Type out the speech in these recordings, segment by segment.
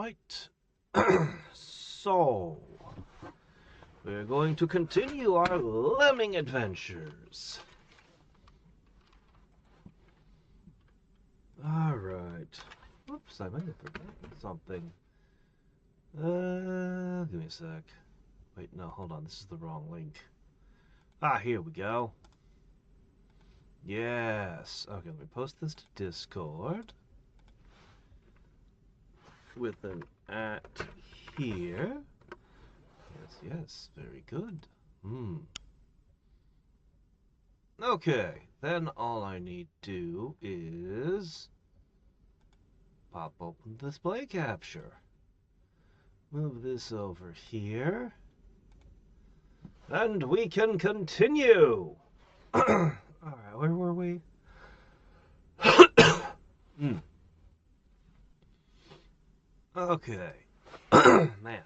Alright. So, we're going to continue our lemming adventures. Alright. Whoops, I might have forgotten something. Give me a sec. Wait, no, hold on, this is the wrong link. Ah, here we go. Yes. Okay, let me post this to Discord. With an @ here. Yes, yes, very good. Okay, then all I need to do is pop open the display capture. Move this over here. And we can continue! Alright, where were we? Okay. Man.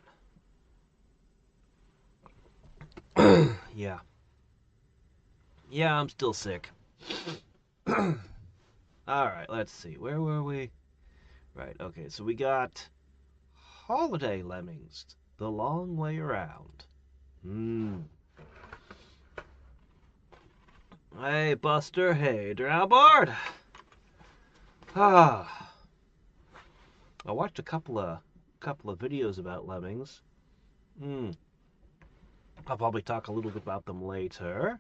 Yeah. Yeah, I'm still sick. Alright, let's see. Where were we? Right, okay, so we got Holiday Lemmings, the long way around. Hey, Buster. Hey, Drownboard. I watched a couple of videos about lemmings. I'll probably talk a little bit about them later.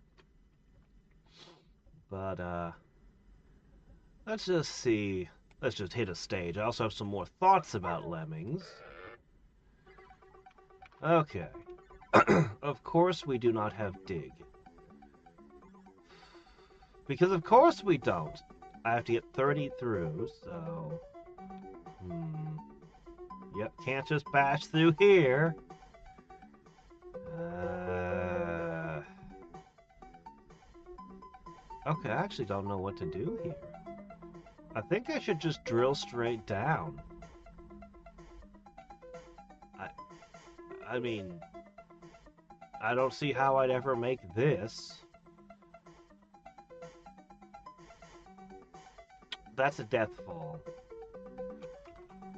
But let's just see. Let's just hit a stage. I also have some more thoughts about lemmings. Okay. Of course we do not have dig. Because of course we don't. I have to get 30 through, so... Yep, can't just bash through here. Okay, I actually don't know what to do here. I think I should just drill straight down. I mean, I don't see how I'd ever make this. That's a death fall.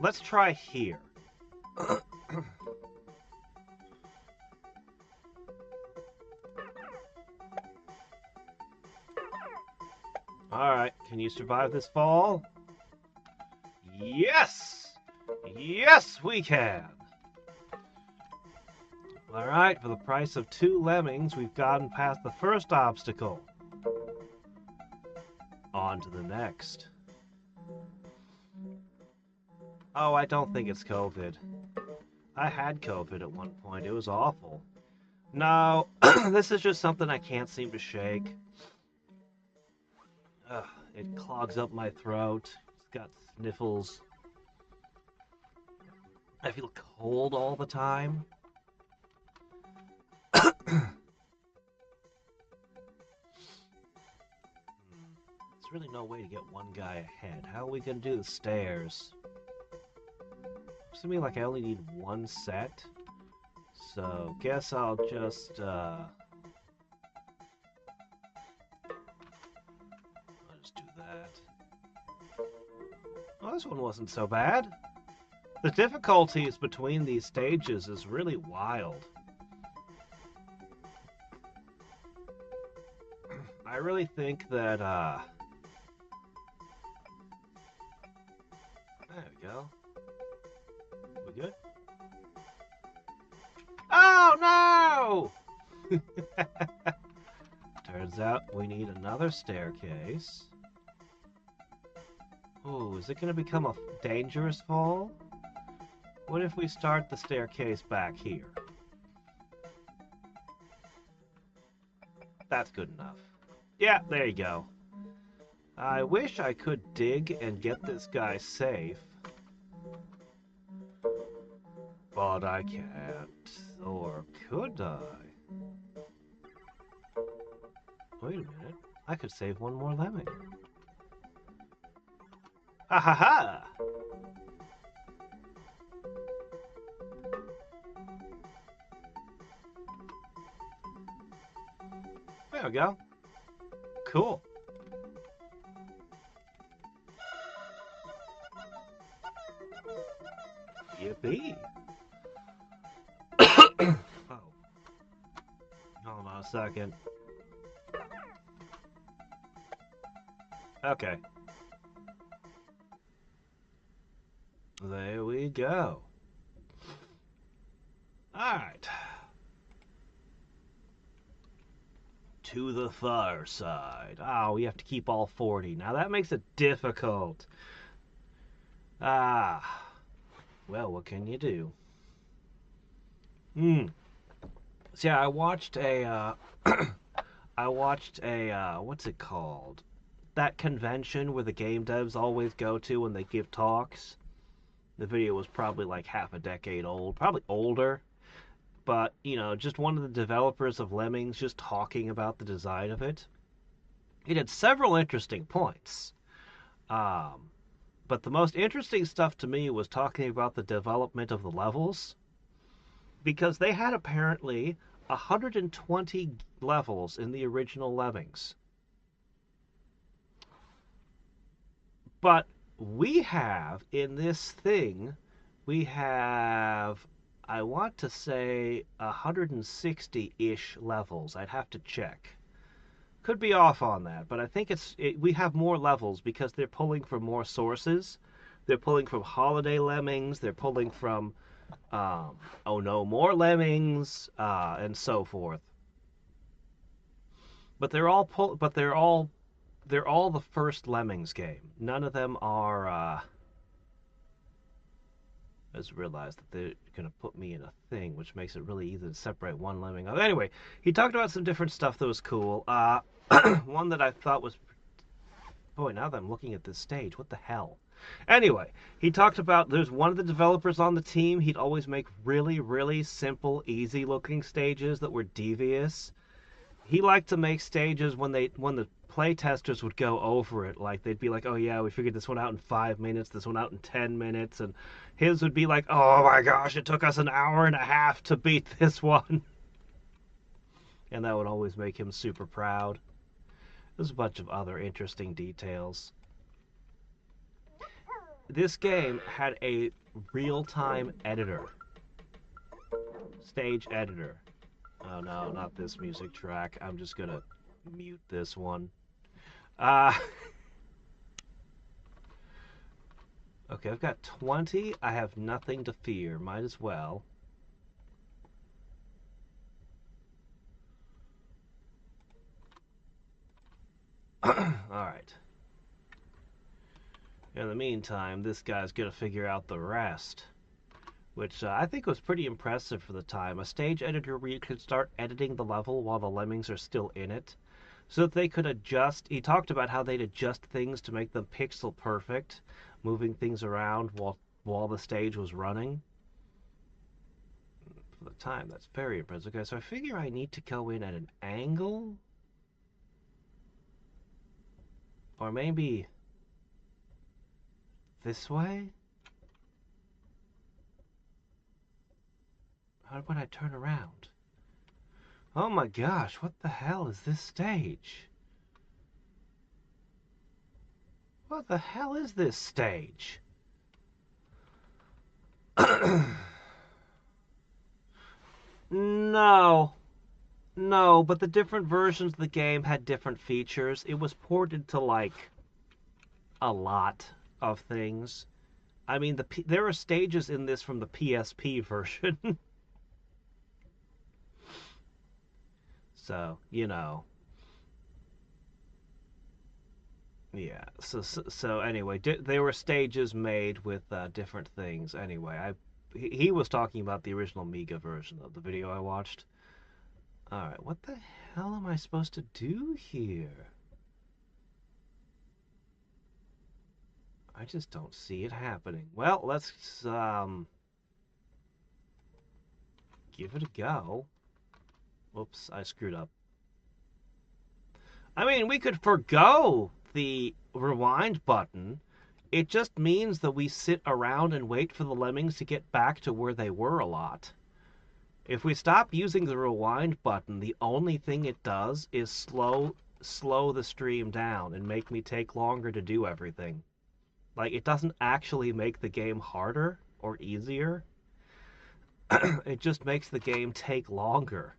Let's try here. Alright, can you survive this fall? Yes! Yes, we can! Alright, for the price of 2 lemmings, we've gotten past the first obstacle. On to the next. Oh, I don't think it's COVID. I had COVID at one point. It was awful. No, this is just something I can't seem to shake. It clogs up my throat. It's got sniffles. I feel cold all the time. There's really no way to get one guy ahead. How are we gonna do the stairs? Looks to me like I only need 1 set. So, guess I'll just, I'll just do that. Well, this one wasn't so bad. The difficulties between these stages is really wild. I really think that, there we go. We good? Oh, no! Turns out we need another staircase. Ooh, is it going to become a dangerous fall? What if we start the staircase back here? That's good enough. Yeah, there you go. I wish I could dig and get this guy safe. But I can't. Or could I? Wait a minute. I could save 1 more lemming. Ha ha ha! There we go. Cool. Yippee. Oh. Hold on a second. Okay. There we go. Alright. To the far side. Oh, we have to keep all 40. Now that makes it difficult. Ah. Well, what can you do? So yeah, I watched a what's it called? That convention where the game devs always go to when they give talks. The video was probably like half a decade old, probably older. But, you know, just one of the developers of Lemmings just talking about the design of it. It had several interesting points. But the most interesting stuff to me was talking about the development of the levels. Because they had apparently 120 levels in the original Lemmings. But we have, in this thing, we have, I want to say, 160-ish levels. I'd have to check. Could be off on that, but I think we have more levels because they're pulling from more sources. They're pulling from Holiday Lemmings. They're pulling from, oh no, more Lemmings, and so forth. But they're all the first Lemmings game. None of them are. I just realized that they're going to put me in a thing, which makes it really easy to separate one Lemming. Anyway, he talked about some different stuff that was cool. One that I thought was... Boy, now that I'm looking at this stage, what the hell? Anyway, he talked about there's one of the developers on the team. He'd always make really, really simple, easy-looking stages that were devious. He liked to make stages when the play testers would go over it, like they'd be like, oh yeah, we figured this one out in 5 minutes, this one out in 10 minutes, and his would be like, oh my gosh, it took us an hour and a half to beat this one. And that would always make him super proud. There's a bunch of other interesting details. This game had a real-time editor. Stage editor. Oh no, not this music track. I'm just gonna mute this one. Okay, I've got 20. I have nothing to fear. Might as well. Alright. In the meantime, this guy's gonna figure out the rest. Which I think was pretty impressive for the time. A stage editor where you could start editing the level while the Lemmings are still in it. So that they could adjust. He talked about how they'd adjust things to make them pixel perfect, moving things around while the stage was running. For the time, that's very impressive. Okay, so I figure I need to go in at an angle. Or maybe this way? How would I turn around? Oh my gosh, what the hell is this stage? What the hell is this stage? No. No, but the different versions of the game had different features. It was ported to, like, a lot of things. I mean, there are stages in this from the PSP version. So, you know. Yeah, so anyway, there were stages made with different things. Anyway, he was talking about the original Amiga version of the video I watched. Alright, what the hell am I supposed to do here? I just don't see it happening. Well, let's give it a go. Whoops, I screwed up. I mean, we could forgo the rewind button. It just means that we sit around and wait for the Lemmings to get back to where they were a lot. If we stop using the rewind button, the only thing it does is slow the stream down and make me take longer to do everything. Like, it doesn't actually make the game harder or easier. It just makes the game take longer.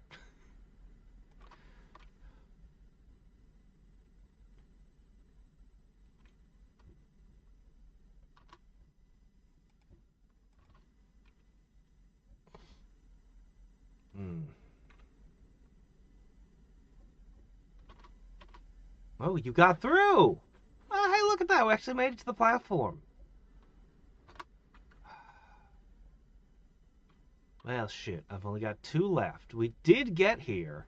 Hmm. Oh, you got through! Oh, hey, look at that. We actually made it to the platform. Well, shit. I've only got 2 left. We did get here.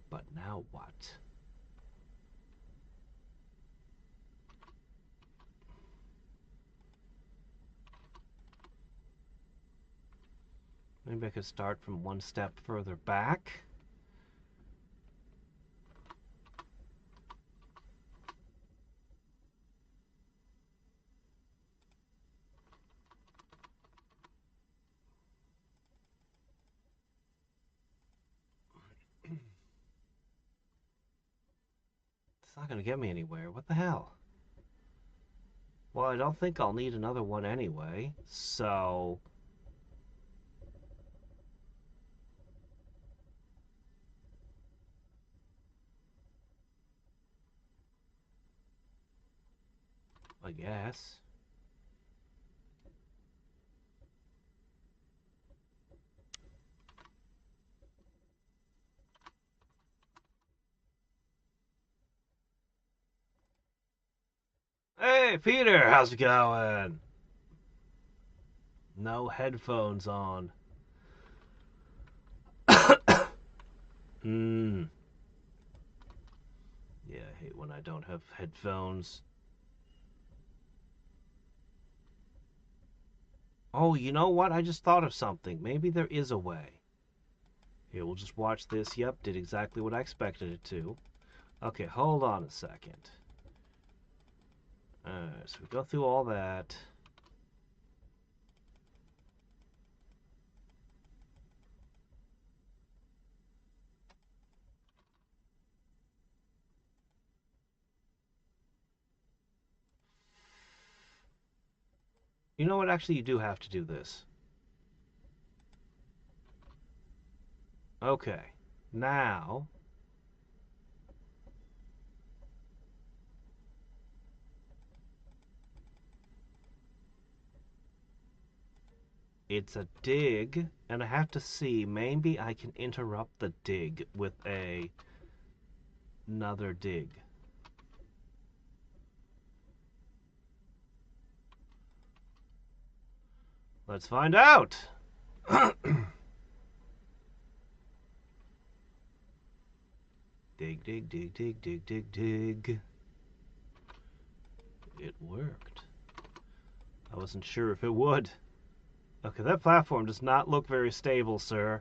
But now what? Maybe I could start from 1 step further back. It's not going to get me anywhere. What the hell? Well, I don't think I'll need another one anyway, so... I guess. Hey, Peter, how's it going? No headphones on. Hmm. Yeah, I hate when I don't have headphones. Oh, you know what? I just thought of something. Maybe there is a way. Here, we'll just watch this. Yep, did exactly what I expected it to. Okay, hold on a second. Alright, so we go through all that. You know what? Actually, you do have to do this. Okay. Now, it's a dig, and I have to see, maybe I can interrupt the dig with another dig. Let's find out! Dig, dig, dig, dig, dig, dig, dig. It worked. I wasn't sure if it would. Okay, that platform does not look very stable, sir.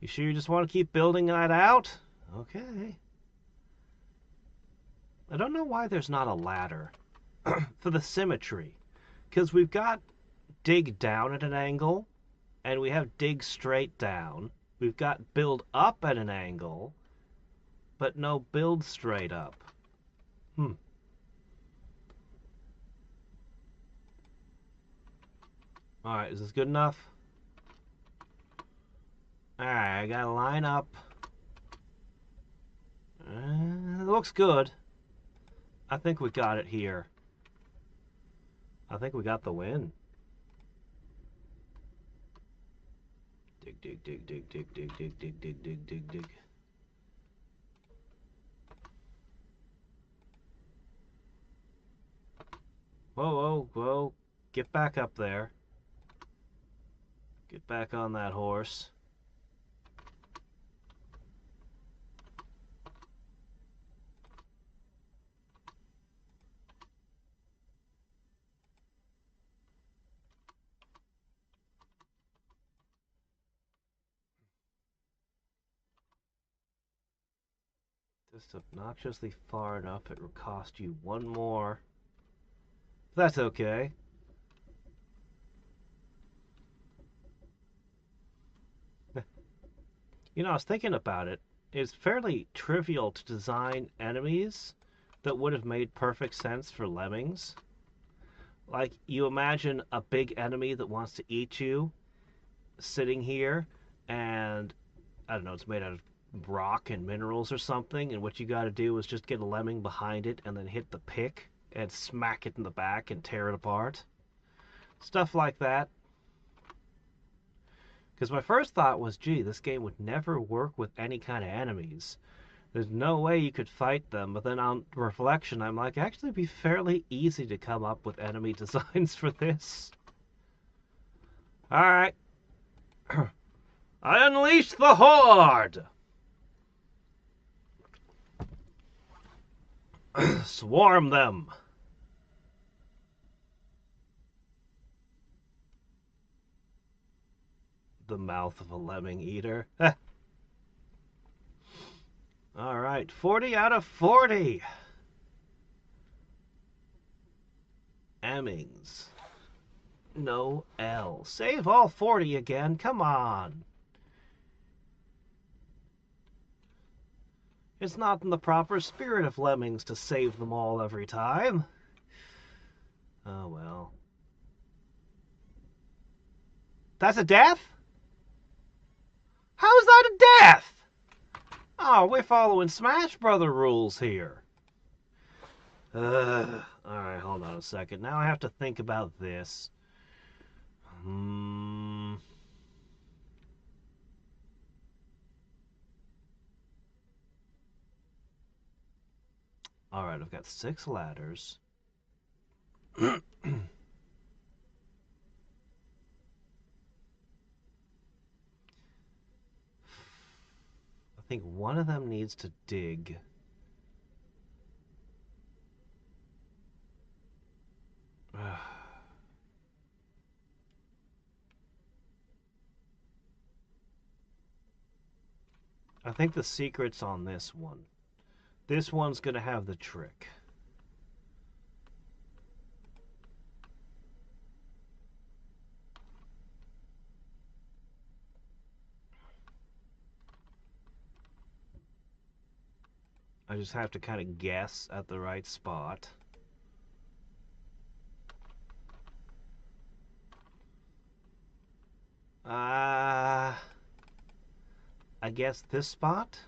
You sure you just want to keep building that out? Okay. I don't know why there's not a ladder for the symmetry. Because we've got dig down at an angle, and we have dig straight down. We've got build up at an angle, but no build straight up. Alright, is this good enough? Alright, I gotta line up. It looks good. I think we got it here. I think we got the win. Dig, dig, dig, dig, dig, dig, dig, dig, dig, dig, dig, dig. Whoa, whoa, whoa. Get back up there. Get back on that horse. Just obnoxiously far enough, it will cost you 1 more. That's okay. You know, I was thinking about it. It's fairly trivial to design enemies that would have made perfect sense for Lemmings. Like, you imagine a big enemy that wants to eat you sitting here, and I don't know, it's made out of rock and minerals or something, and what you got to do is just get a lemming behind it and then hit the pick and smack it in the back and tear it apart. Stuff like that. Because my first thought was, gee, this game would never work with any kind of enemies. There's no way you could fight them. But then on reflection, I'm like, actually, it'd be fairly easy to come up with enemy designs for this. Alright. I unleash the Horde! Swarm them! The mouth of a lemming eater. Alright, 40 out of 40! Lemmings. No L. Save all 40 again, come on! It's not in the proper spirit of Lemmings to save them all every time. Oh well. That's a death? How is that a death? Oh, we're following Smash Brother rules here. Alright, hold on a second. Now I have to think about this. Alright, I've got 6 ladders. I think one of them needs to dig. I think the secret's on this one. This one's gonna have the trick. I just have to kind of guess at the right spot. I guess this spot?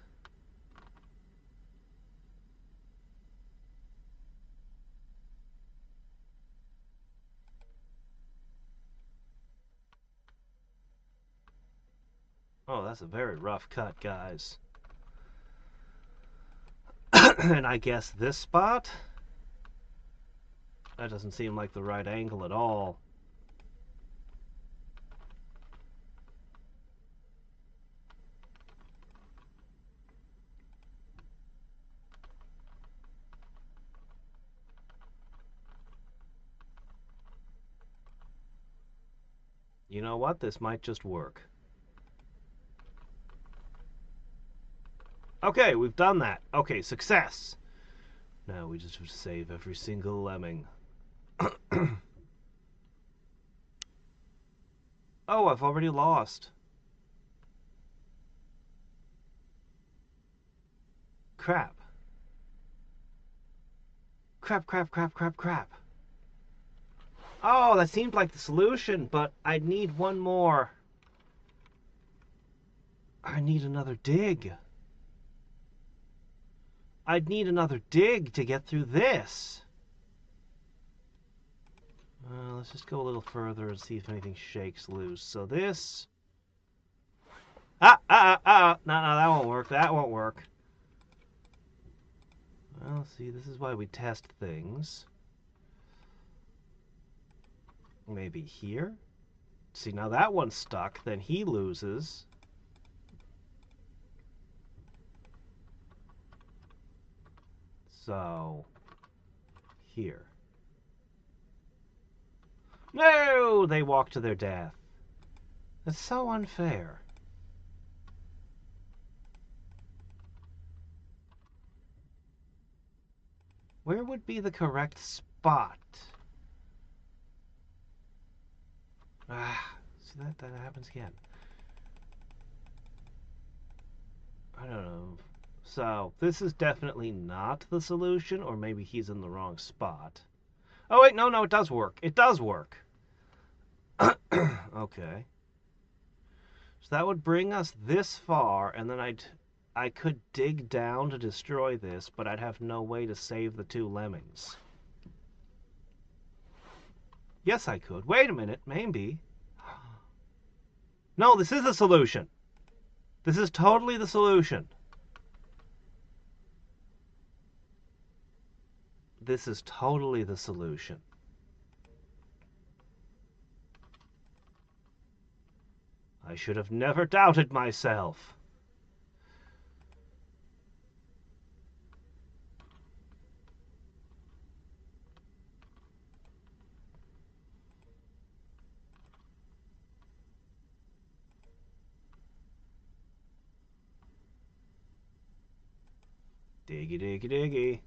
Oh, that's a very rough cut, guys. And I guess this spot? That doesn't seem like the right angle at all. You know what? This might just work. Okay, we've done that. Okay, success. Now we just have to save every single lemming. Oh, I've already lost. Crap. Crap, crap, crap, crap, crap. Oh, that seemed like the solution, but I need one more. I need another dig. I'd need another dig to get through this. Let's just go a little further and see if anything shakes loose. So this... No, that won't work. That won't work. Well, see, this is why we test things. Maybe here? See, now that one's stuck. Then he loses. So, here. No! They walk to their death. That's so unfair. Where would be the correct spot? See, that happens again. I don't know. So, this is definitely not the solution, or maybe he's in the wrong spot. Oh, wait, no, it does work. It does work. Okay. So that would bring us this far, and then I could dig down to destroy this, but I'd have no way to save the two lemmings. Yes, I could. Wait a minute, maybe. No, this is the solution. This is totally the solution. This is totally the solution. I should have never doubted myself. Diggy, diggy, diggy.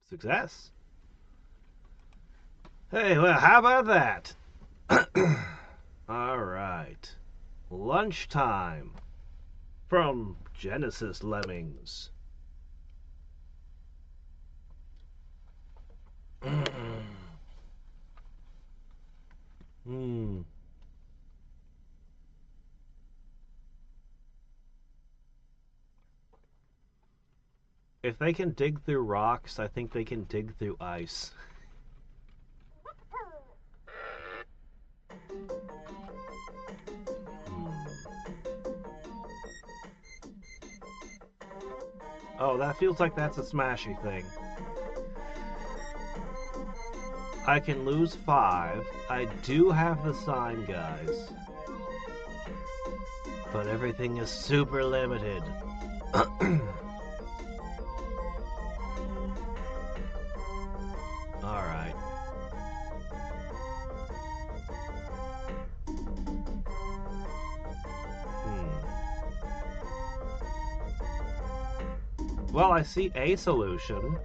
Success. Hey, well, how about that? All right. Lunchtime from Genesis Lemmings. Hmm. If they can dig through rocks, I think they can dig through ice. Oh, that feels like that's a smashy thing. I can lose 5. I do have the sign, guys. But everything is super limited. Alright. Well, I see a solution.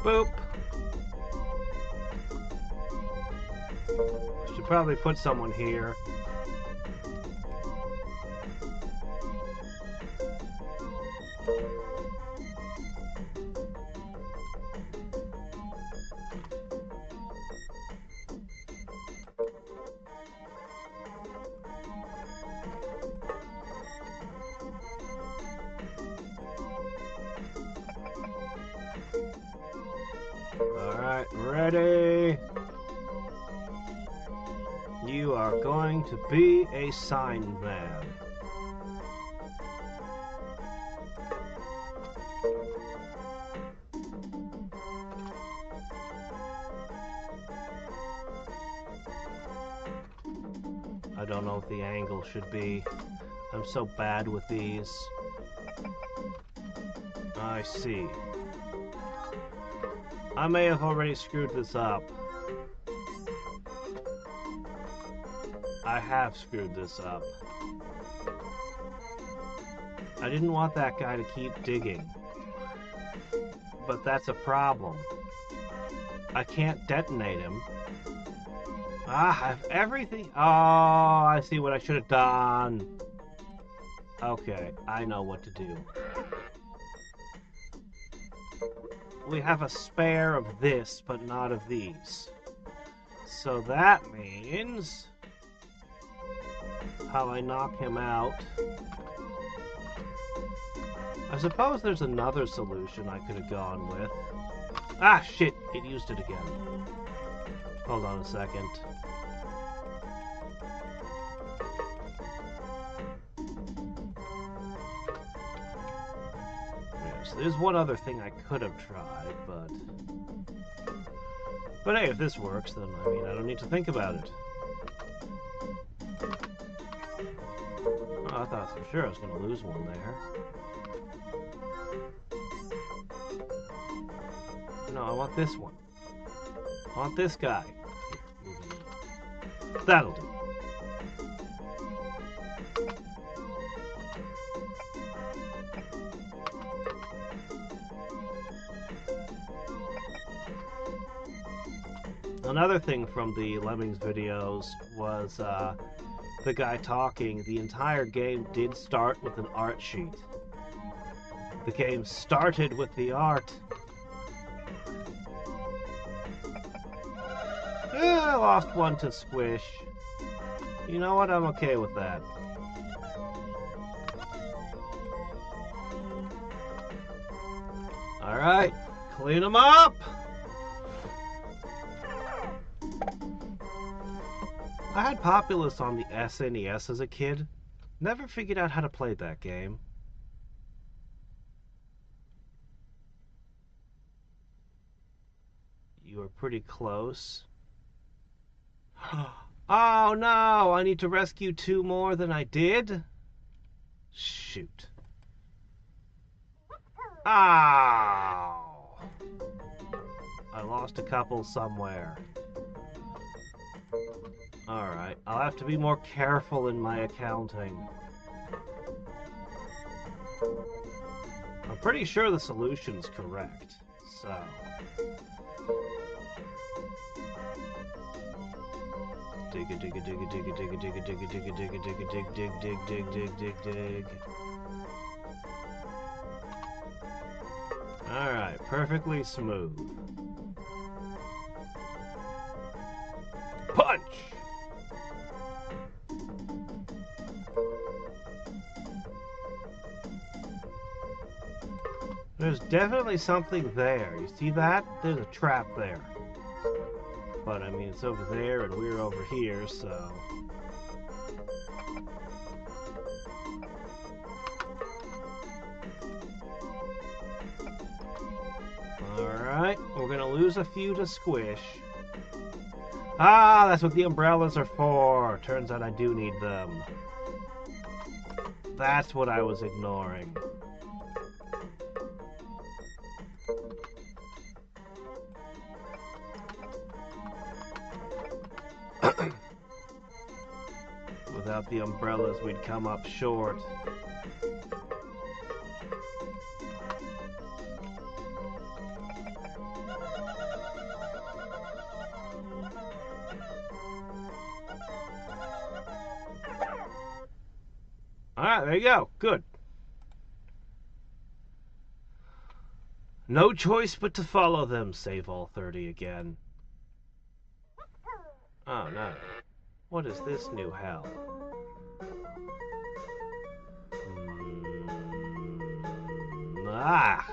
Boop. Should probably put someone here. Alright, ready? You are going to be a sign man. I don't know what the angle should be. I'm so bad with these. I see. I may have already screwed this up. I have screwed this up. I didn't want that guy to keep digging. But that's a problem. I can't detonate him. I have everything. Oh, I see what I should have done. Okay, I know what to do. We have a spare of this, but not of these. So that means... how I knock him out. I suppose there's another solution I could have gone with. Ah, shit! It used it again. Hold on a second. Yes, there's one other thing I could have tried, but... but hey, if this works, then, I mean, I don't need to think about it. Oh, I thought for sure I was going to lose one there. No, I want this one. I want this guy. That'll do. Another thing from the Lemmings videos was the guy talking. The entire game did start with an art sheet. The game started with the art. I lost one to Squish. You know what? I'm okay with that. Alright, clean them up! I had Populous on the SNES as a kid. Never figured out how to play that game. You were pretty close. Oh no! I need to rescue 2 more than I did? Shoot. Ow! I lost a couple somewhere. Alright, I'll have to be more careful in my accounting. I'm pretty sure the solution's correct, so... Dig a dig a dig a dig a dig a dig a dig a dig a dig a dig a dig dig dig dig dig dig dig. Alright, perfectly smooth. Punch! There's definitely something there. You see that? There's a trap there. But, I mean, it's over there and we're over here, so... Alright, we're gonna lose a few to Squish. Ah, that's what the umbrellas are for! Turns out I do need them. That's what I was ignoring. Without the umbrellas, we'd come up short. Alright, there you go. Good. No choice but to follow them, save all 30 again. Oh no. What is this new hell? Ah!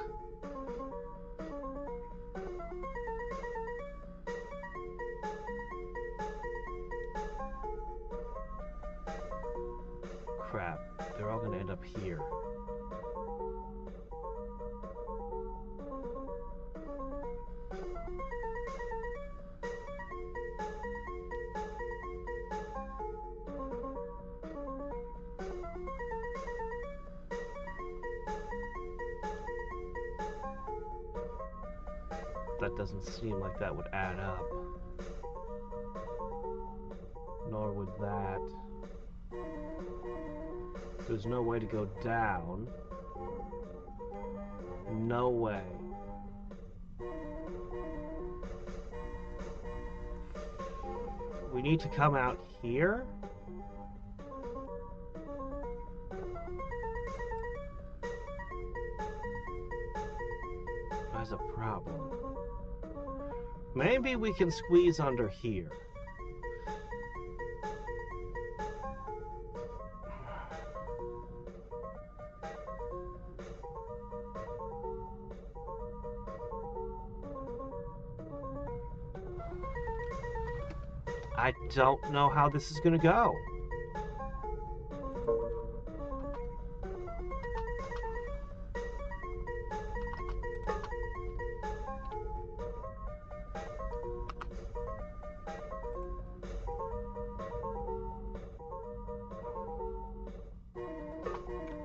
Crap, they're all gonna end up here. That doesn't seem like that would add up. Nor would that. There's no way to go down. No way. We need to come out here? That's a problem. Maybe we can squeeze under here. I don't know how this is gonna go.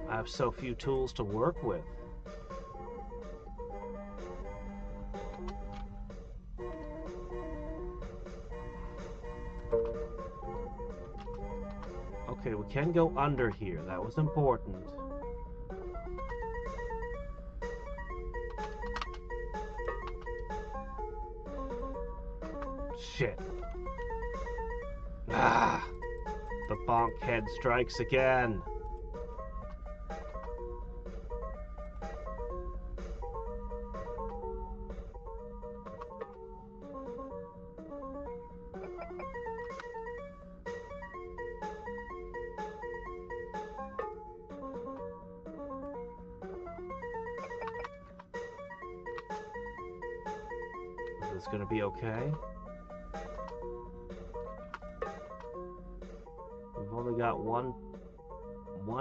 I have so few tools to work with. Okay, we can go under here. That was important. Shit. Ah! The bonk head strikes again. Is this gonna be okay? We've only got one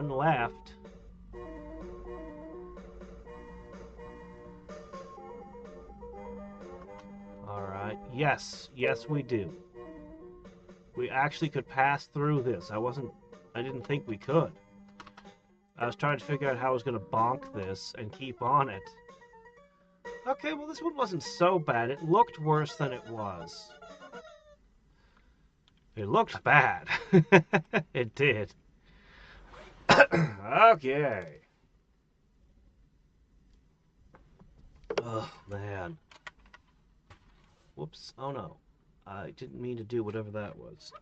left. Alright. Yes, we do. We actually could pass through this. I didn't think we could. I was trying to figure out how I was gonna bonk this and keep on it. Okay, well this one wasn't so bad. It looked worse than it was. It looked bad. It did. Okay. Oh, man. Whoops. Oh, no. I didn't mean to do whatever that was.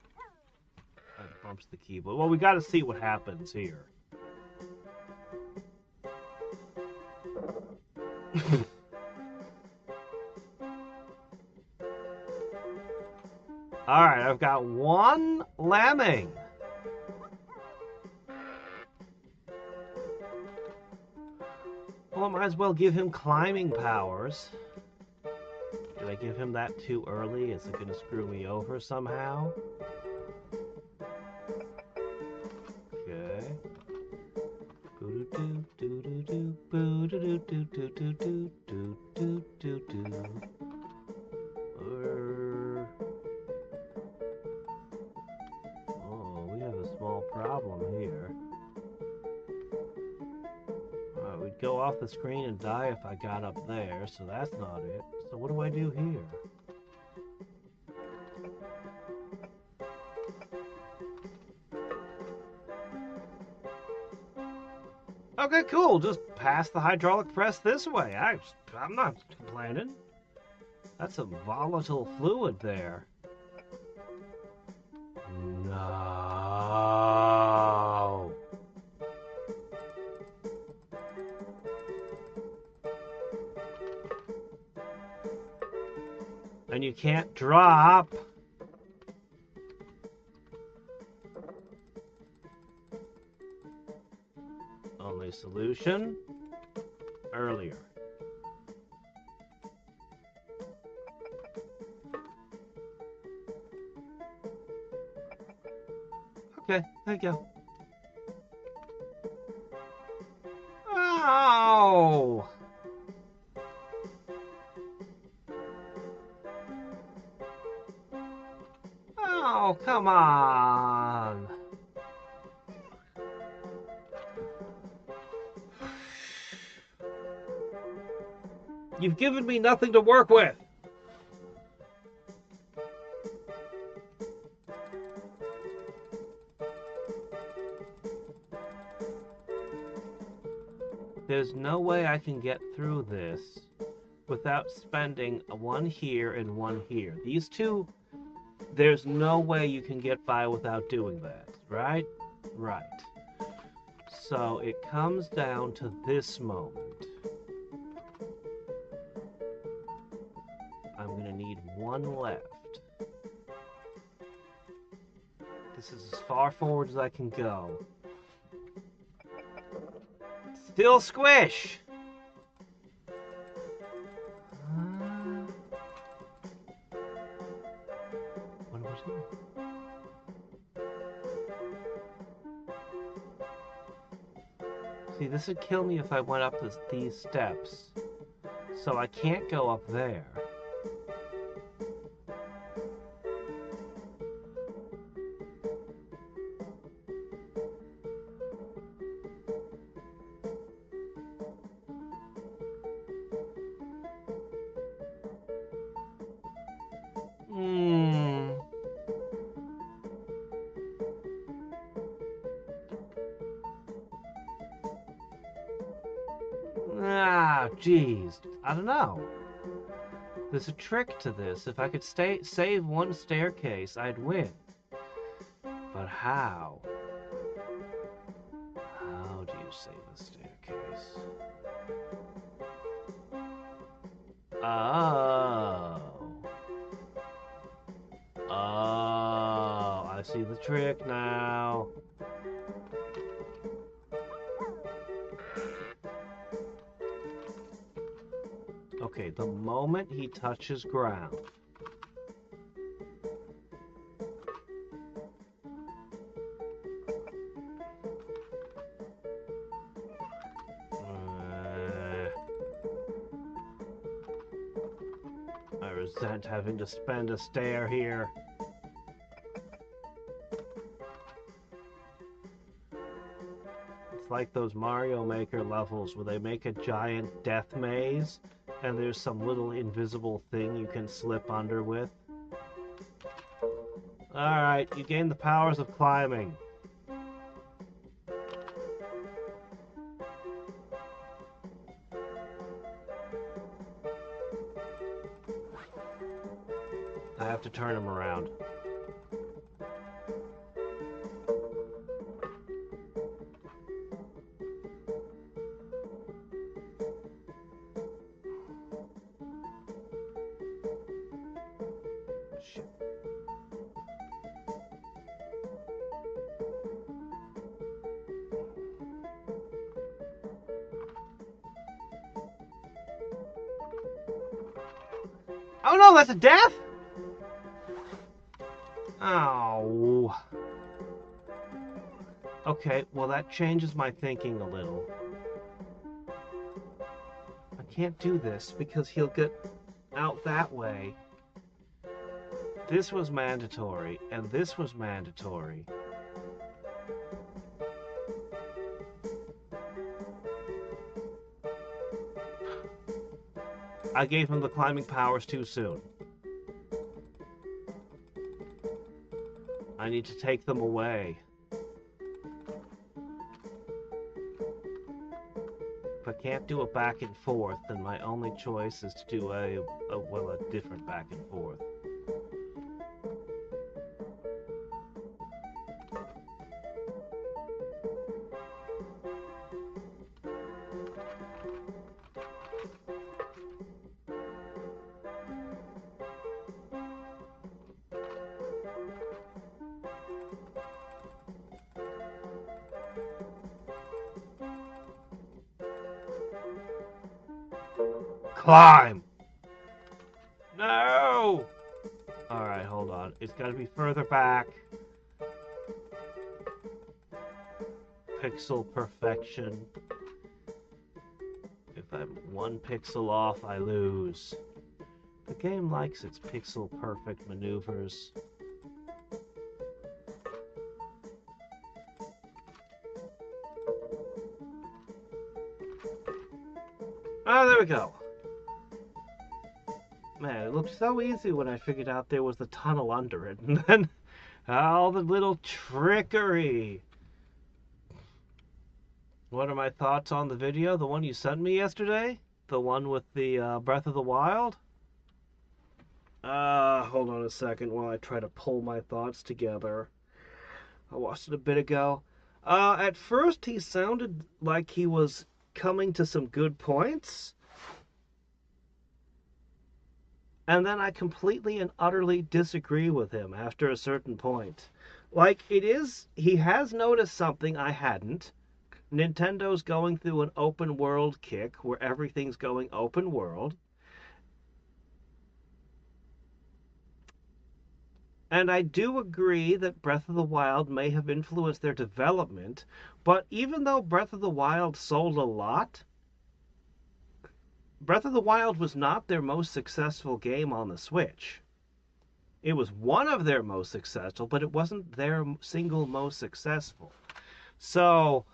I bumped the keyboard. Well, we gotta see what happens here. Alright, I've got one lemming. Well, I might as well give him climbing powers. Did I give him that too early? Is it going to screw me over somehow? Okay. Oh, we have a small problem here. We'd go off the screen and die if I got up there, so that's not it. So what do I do here? Okay, cool. Just pass the hydraulic press this way. I'm not complaining. That's a volatile fluid there. No. And you can't drop. Only solution earlier. Okay, there you go. Oh! Oh, come on! You've given me nothing to work with! There's no way I can get through this without spending one here and one here. These two, there's no way you can get by without doing that, right? Right. So it comes down to this moment. I'm gonna need one left. This is as far forward as I can go. Still squish! What was it? See, this would kill me if I went up these steps. So I can't go up there. Jeez, I don't know. There's a trick to this. If I could save one staircase, I'd win. But how? How do you save a staircase? Oh. Oh, I see the trick now. Okay, the moment he touches ground. I resent having to spend a stair here. It's like those Mario Maker levels where they make a giant death maze and there's some little invisible thing you can slip under with. Alright, you gain the powers of climbing. I have to turn him around. Shit. Oh no, that's a death? Oh. Okay, well that changes my thinking a little. I can't do this because he'll get out that way. This was mandatory, and this was mandatory. I gave him the climbing powers too soon. I need to take them away. If I can't do a back and forth, then my only choice is to do a different back and forth. Climb! No! Alright, hold on. It's gotta be further back. Pixel perfection. If I'm 1 pixel off, I lose. The game likes its pixel perfect maneuvers. Oh, there we go. Man, it looked so easy when I figured out there was the tunnel under it. And then all the little trickery. What are my thoughts on the video? The one you sent me yesterday? The one with the Breath of the Wild? Hold on a second while I try to pull my thoughts together. I watched it a bit ago. At first he sounded like he was coming to some good points. And then I completely and utterly disagree with him after a certain point. Like, he has noticed something I hadn't. Nintendo's going through an open world kick where everything's going open world. And I do agree that Breath of the Wild may have influenced their development, but even though Breath of the Wild sold a lot, Breath of the Wild was not their most successful game on the Switch. It was one of their most successful, but it wasn't their single most successful. So,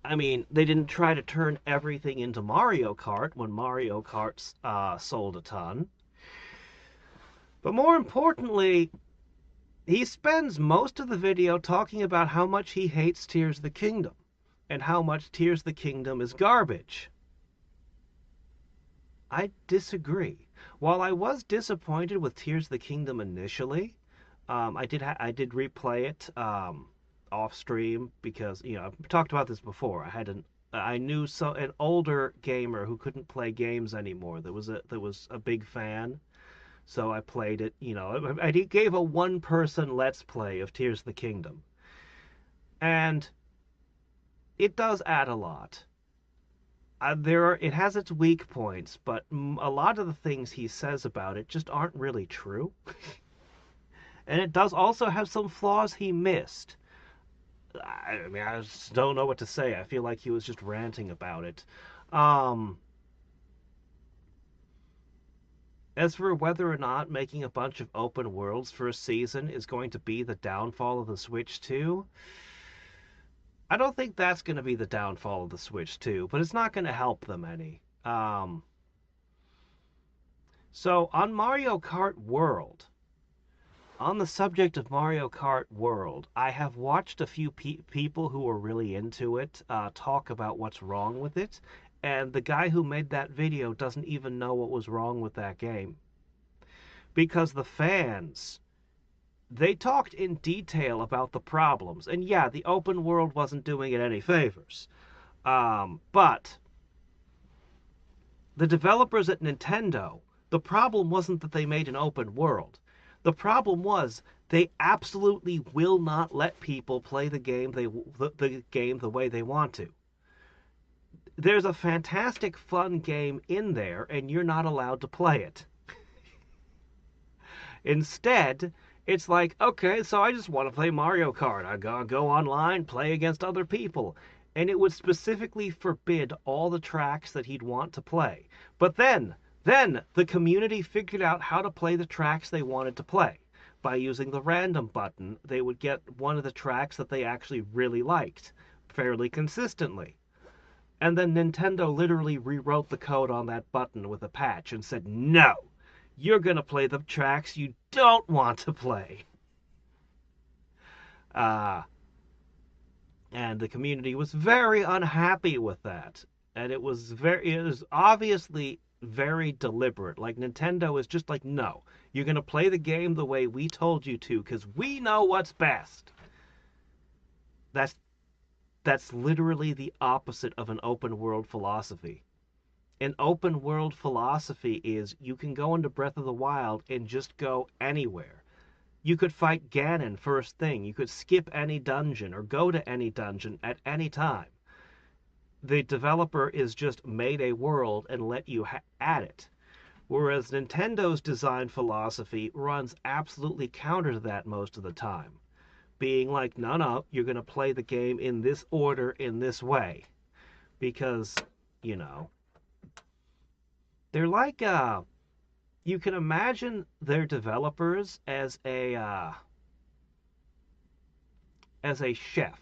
I mean, they didn't try to turn everything into Mario Kart when Mario Kart sold a ton. But more importantly, he spends most of the video talking about how much he hates Tears of the Kingdom. and how much Tears of the Kingdom is garbage. I disagree. While I was disappointed with Tears of the Kingdom initially, I did replay it off stream because I've talked about this before. I knew an older gamer who couldn't play games anymore. There was a big fan, so I played it. I gave a one-person Let's Play of Tears of the Kingdom, and it does add a lot. It has its weak points, but a lot of the things he says about it just aren't really true. And it does also have some flaws he missed. I mean, I just don't know what to say. I feel like he was just ranting about it. As for whether or not making a bunch of open worlds for a season is going to be the downfall of the Switch 2, I don't think that's going to be the downfall of the Switch 2, but it's not going to help them any. So on Mario Kart World, on the subject of Mario Kart World, I have watched a few people who are really into it talk about what's wrong with it, and the guy who made that video doesn't even know what was wrong with that game. Because the fans, they talked in detail about the problems, and yeah, the open world wasn't doing it any favors. But the developers at Nintendo, the problem wasn't that they made an open world. The problem was they absolutely will not let people play the game the way they want to. There's a fantastic fun game in there, and you're not allowed to play it. Instead, it's like, okay, so I just want to play Mario Kart. I go online, play against other people. And it would specifically forbid all the tracks that he'd want to play. But then the community figured out how to play the tracks they wanted to play. By using the random button, they would get one of the tracks that they actually really liked, fairly consistently. And then Nintendo literally rewrote the code on that button with a patch and said, no, you're going to play the tracks you don't want to play. And the community was very unhappy with that. And it was obviously very deliberate. Like, Nintendo is just like, no, you're going to play the game the way we told you to, because we know what's best. That's literally the opposite of an open world philosophy. An open world philosophy is you can go into Breath of the Wild and just go anywhere. You could fight Ganon first thing. You could skip any dungeon or go to any dungeon at any time. The developer is just made a world and let you add it. Whereas Nintendo's design philosophy runs absolutely counter to that most of the time. Being like, no, you're going to play the game in this order, in this way. Because, they're like, you can imagine their developers as a chef.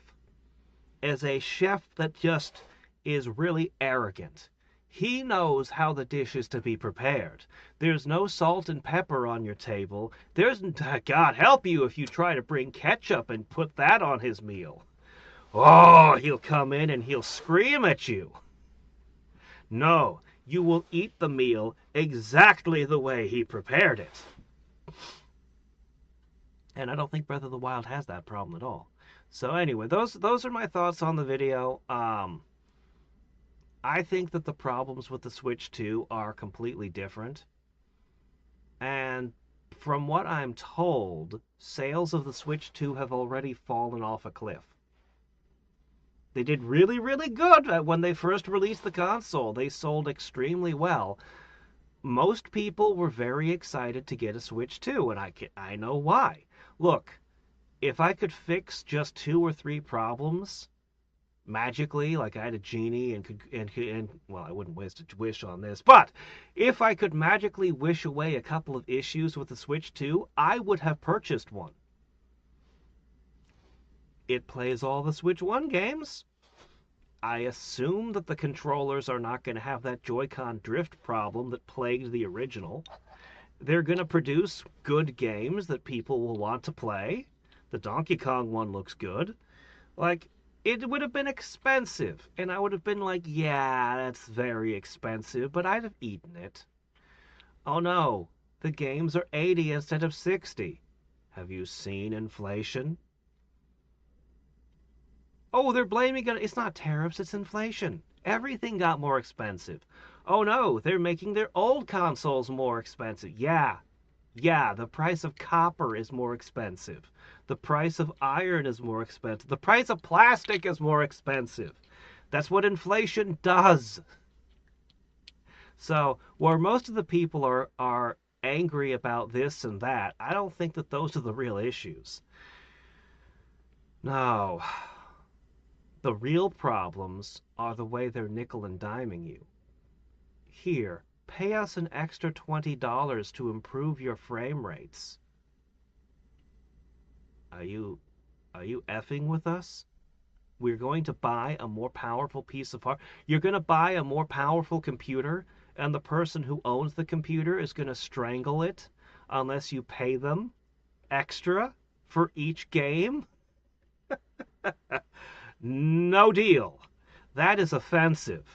As a chef that just is really arrogant. He knows how the dish is to be prepared. There's no salt and pepper on your table. God help you if you try to bring ketchup and put that on his meal. Oh, he'll come in and he'll scream at you. No, you will eat the meal exactly the way he prepared it. And I don't think Breath of the Wild has that problem at all. So anyway, those are my thoughts on the video. I think that the problems with the Switch 2 are completely different. And from what I'm told, sales of the Switch 2 have already fallen off a cliff. They did really, really good when they first released the console. They sold extremely well. Most people were very excited to get a Switch 2, and I know why. Look, if I could fix just 2 or 3 problems magically, like I had a genie and well, I wouldn't waste a wish on this, but if I could magically wish away a couple of issues with the Switch 2, I would have purchased one. It plays all the Switch 1 games. I assume that the controllers are not going to have that Joy-Con drift problem that plagued the original. They're going to produce good games that people will want to play. The Donkey Kong one looks good. Like, It would have been expensive, and I would have been like, yeah, that's very expensive, but I'd have eaten it. Oh no, the games are 80 instead of 60. Have you seen inflation? Oh, they're blaming it. It's not tariffs, it's inflation. Everything got more expensive. Oh no, they're making their old consoles more expensive. Yeah, the price of copper is more expensive. The price of iron is more expensive. The price of plastic is more expensive. That's what inflation does. So, where most of the people are angry about this and that, I don't think that those are the real issues. No. The real problems are the way they're nickel and diming you. Here, pay us an extra $20 to improve your frame rates. Are you effing with us? We're going to buy a more powerful piece of hardware. You're going to buy a more powerful computer, and the person who owns the computer is going to strangle it unless you pay them extra for each game? No deal. That is offensive.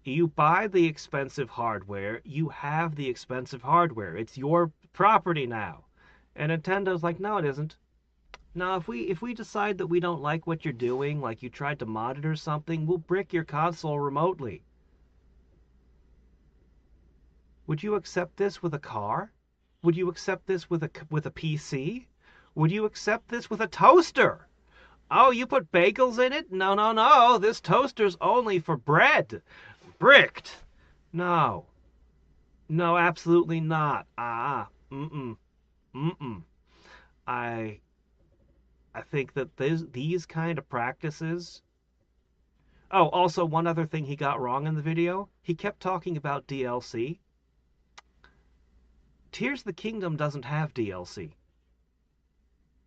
You buy the expensive hardware, you have the expensive hardware. It's your property now. And Nintendo's like, no, it isn't. Now, if we decide that we don't like what you're doing, like you tried to mod it or something, we'll brick your console remotely. Would you accept this with a car? Would you accept this with a PC? Would you accept this with a toaster? Oh, you put bagels in it? No, no, no. This toaster's only for bread. Bricked. No. No, absolutely not. Mm-mm. Mm-mm. I think that these kind of practices. Oh, also one other thing he got wrong in the video. He kept talking about DLC. Tears of the Kingdom doesn't have DLC.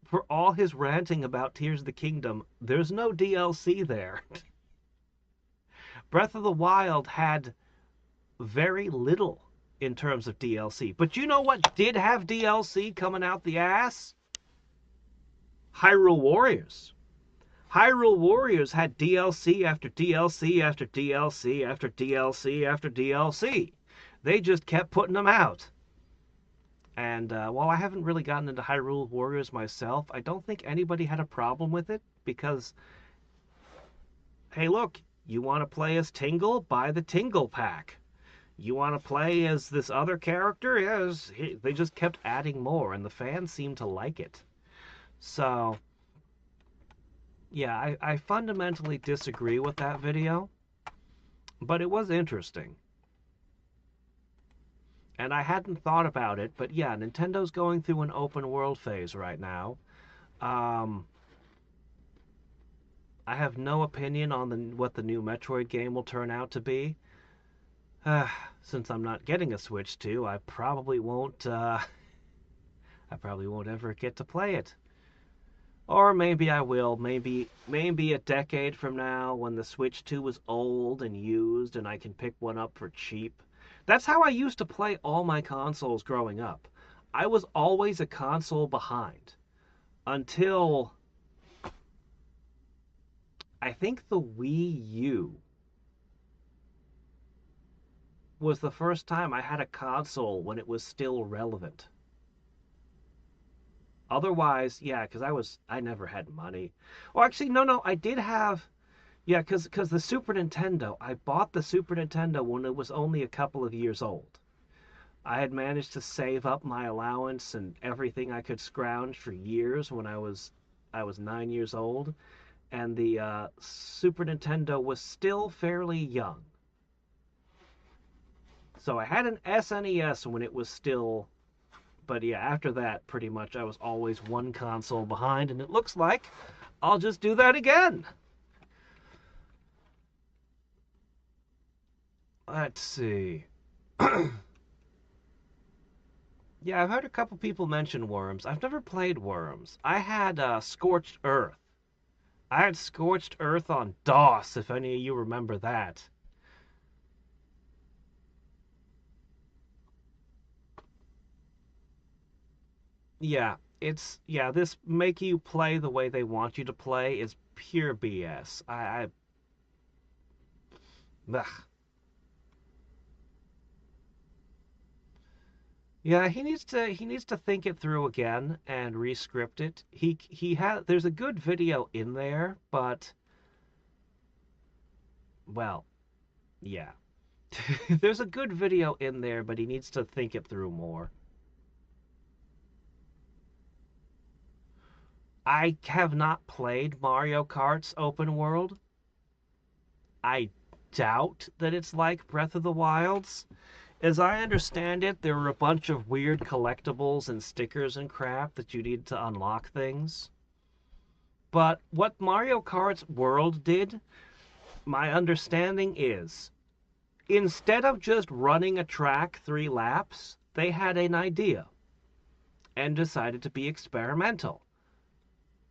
For all his ranting about Tears of the Kingdom, there's no DLC there. Breath of the Wild had very little in terms of DLC. But you know what did have DLC coming out the ass? Hyrule Warriors. Hyrule Warriors had DLC after DLC after DLC after DLC after DLC. They just kept putting them out. And while I haven't really gotten into Hyrule Warriors myself, I don't think anybody had a problem with it because, hey, look, you want to play as Tingle? Buy the Tingle pack. You want to play as this other character? Yes. They just kept adding more, and the fans seemed to like it. So, yeah, I fundamentally disagree with that video, but it was interesting. And I hadn't thought about it, but yeah, Nintendo's going through an open world phase right now. I have no opinion on what the new Metroid game will turn out to be. Since I'm not getting a Switch 2, I probably won't ever get to play it. Or maybe I will. Maybe a decade from now when the Switch 2 is old and used and I can pick one up for cheap. That's how I used to play all my consoles growing up. I was always a console behind. Until I think the Wii U was the first time I had a console when it was still relevant. Otherwise, yeah, because I never had money. Well, actually, no, I did have, yeah, because the Super Nintendo, I bought the Super Nintendo when it was only a couple of years old. I had managed to save up my allowance and everything I could scrounge for years when I was 9 years old, and the Super Nintendo was still fairly young. So I had an SNES when it was still, but yeah, after that, pretty much I was always one console behind, and it looks like I'll just do that again. Let's see. Yeah, I've heard a couple people mention Worms. I've never played Worms. I had Scorched Earth. I had Scorched Earth on DOS, if any of you remember that. Yeah, this make you play the way they want you to play is pure BS. Ugh. Yeah, he needs to think it through again and rescript it. There's a good video in there, but well, yeah. There's a good video in there, but he needs to think it through more. I have not played Mario Kart's open world. I doubt that it's like Breath of the Wild's. As I understand it, there were a bunch of weird collectibles and stickers and crap that you need to unlock things. But what Mario Kart's world did, my understanding is, instead of just running a track 3 laps, they had an idea and decided to be experimental.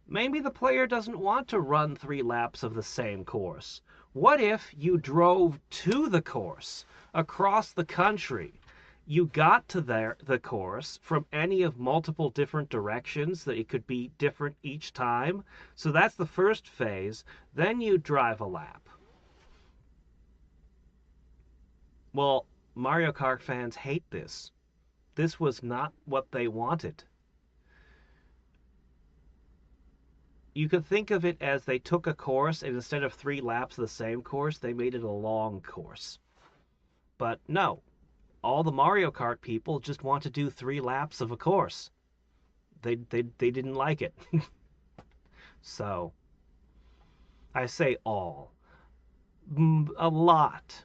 Maybe the player doesn't want to run 3 laps of the same course. What if you drove to the course across the country? You got to the course from any of multiple different directions, that it could be different each time. So that's the first phase. Then you drive a lap. Well, Mario Kart fans hate this. This was not what they wanted. You could think of it as they took a course, and instead of 3 laps of the same course, they made it a long course. But no, all the Mario Kart people just want to do 3 laps of a course. They didn't like it. So, I say all. A lot.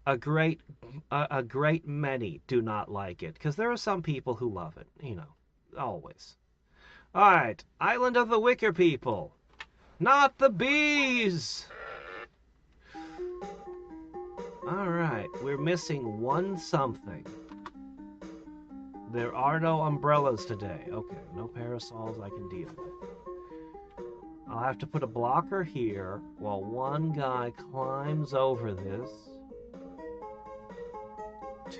A great many do not like it, because there are some people who love it, always. Alright, Island of the Wicker People. Not the bees! Alright, we're missing one something. There are no umbrellas today. Okay, no parasols I can deal with. I'll have to put a blocker here while one guy climbs over this.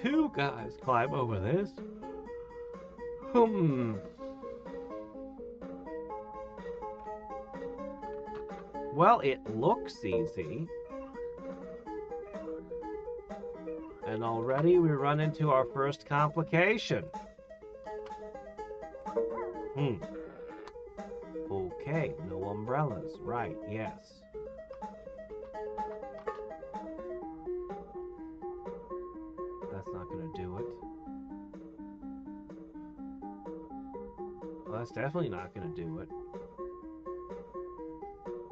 2 guys climb over this. Well, it looks easy. And already we run into our first complication. Okay, no umbrellas. Right, yes. That's not going to do it. Well, that's definitely not going to do it.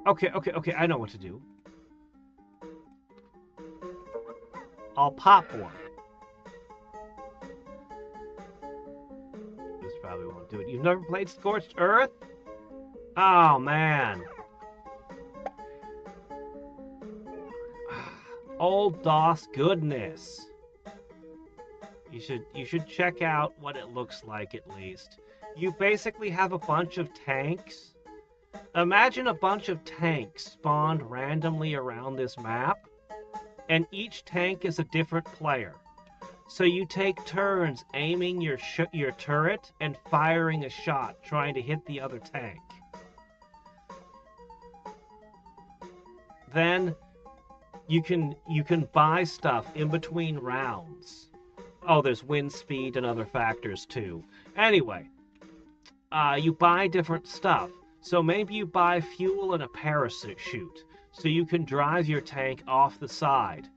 Okay, I know what to do. I'll pop one. This probably won't do it. You've never played Scorched Earth? Oh, man. Old DOS goodness. You should check out what it looks like, at least. You basically have a bunch of tanks. Imagine a bunch of tanks spawned randomly around this map, and each tank is a different player. So you take turns aiming your turret and firing a shot, trying to hit the other tank. Then you can buy stuff in between rounds. Oh, there's wind speed and other factors too. Anyway, you buy different stuff. So maybe you buy fuel and a parachute, so you can drive your tank off the side.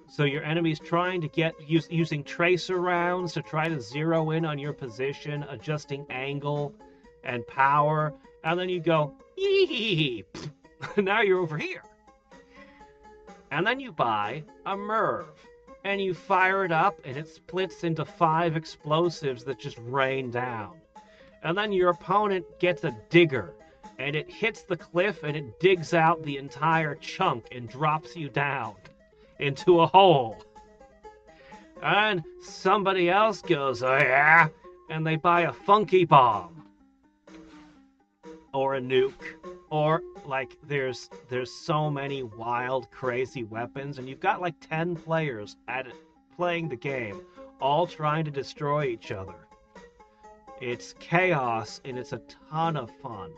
So your enemy's trying to get using tracer rounds to try to zero in on your position, adjusting angle and power, and then you go, yee, now you're over here. And then you buy a MIRV, and you fire it up, and it splits into 5 explosives that just rain down. And then your opponent gets a digger, and it hits the cliff, and it digs out the entire chunk and drops you down into a hole. And somebody else goes, oh yeah, and they buy a funky bomb. Or a nuke. Or, like, there's so many wild, crazy weapons, and you've got like 10 players at it playing the game, all trying to destroy each other. It's chaos, and it's a ton of fun.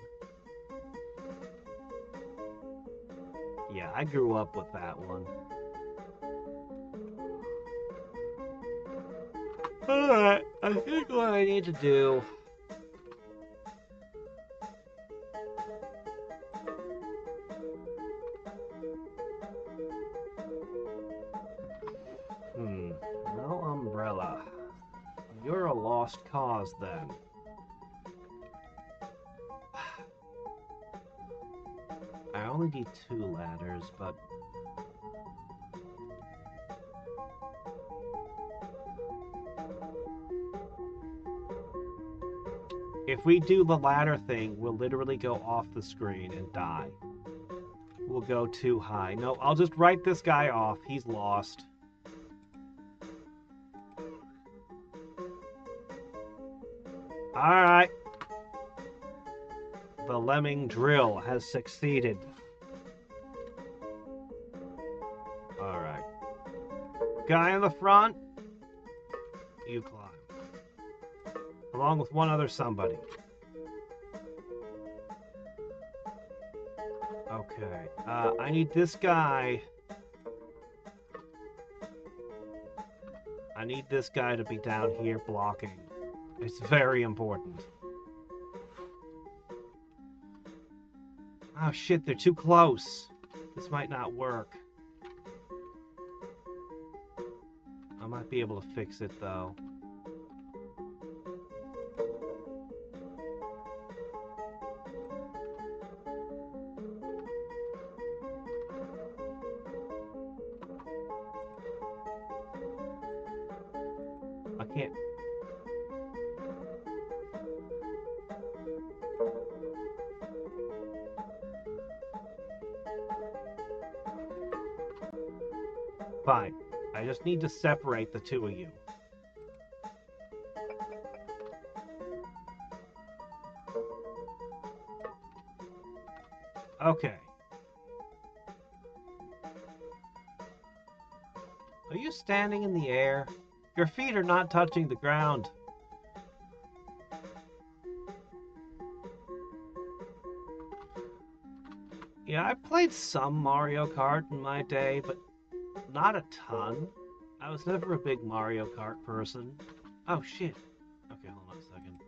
Yeah, I grew up with that one. Alright, I think what I need to do... No umbrella. You're a lost cause, then. I only need 2 ladders, but... if we do the ladder thing, we'll literally go off the screen and die. We'll go too high. No, I'll just write this guy off. He's lost. Alright. The lemming drill has succeeded. Alright. Guy in the front, you climb. Along with one other somebody. Okay. I need this guy. I need this guy to be down here blocking. It's very important. Oh shit, they're too close. This might not work. I might be able to fix it though. I can't. Fine. I just need to separate the two of you. Okay. Are you standing in the air? Your feet are not touching the ground. Yeah, I played some Mario Kart in my day, but not a ton. I was never a big Mario Kart person. Oh, shit. Okay, hold on a second.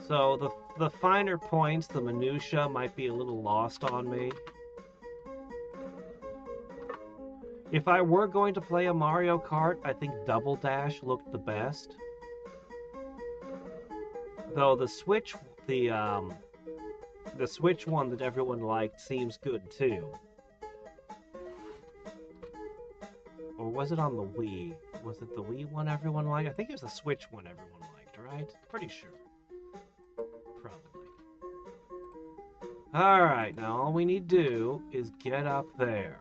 So, the finer points, the minutia, might be a little lost on me. If I were going to play a Mario Kart, I think Double Dash looked the best. Though the Switch one that everyone liked seems good too. Or was it on the Wii? Was it the Wii one everyone liked? I think it was the Switch one everyone liked, right? Pretty sure. Probably. Alright, now all we need to do is get up there.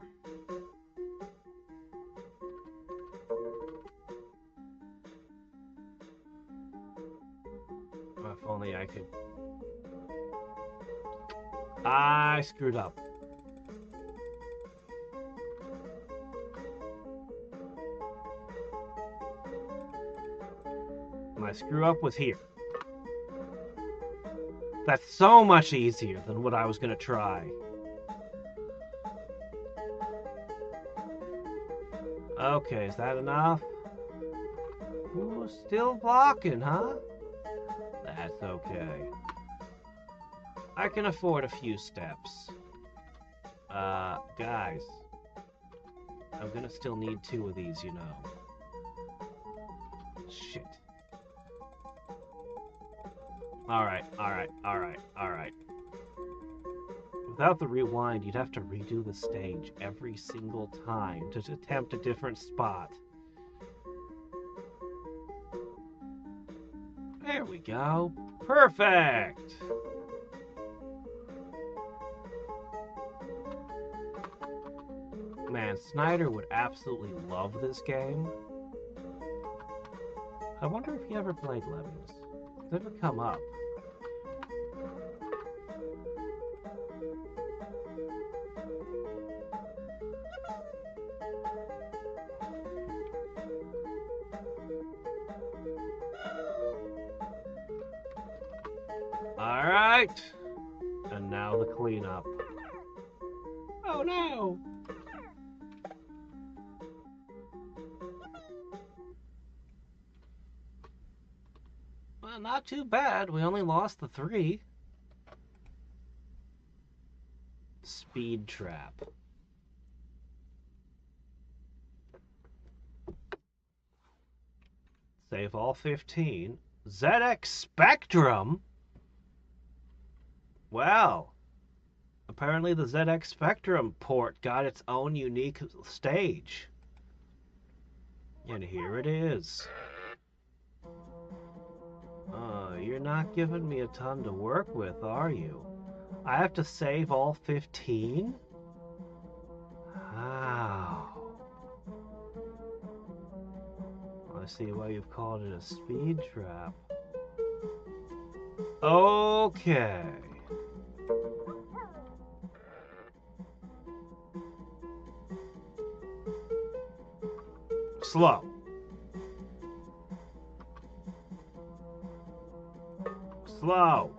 If only I could... I screwed up. My screw up was here. That's so much easier than what I was gonna try. Okay, is that enough? Ooh, still blocking, huh? That's okay. I can afford a few steps. Guys. I'm gonna still need 2 of these, you know. Shit. Alright. Without the rewind, you'd have to redo the stage every single time to attempt a different spot. There we go. Perfect! Man, Snyder would absolutely love this game. I wonder if he ever played Lemmings. It's never come up. Alright! And now the cleanup. Oh no! Well, not too bad. We only lost the 3. Speed trap. Save all 15. ZX Spectrum? Well, apparently the ZX Spectrum port got its own unique stage. And here it is. You're not giving me a ton to work with, are you? I have to save all 15? How? I see why you've called it a speed trap. Okay. Slow. Slow.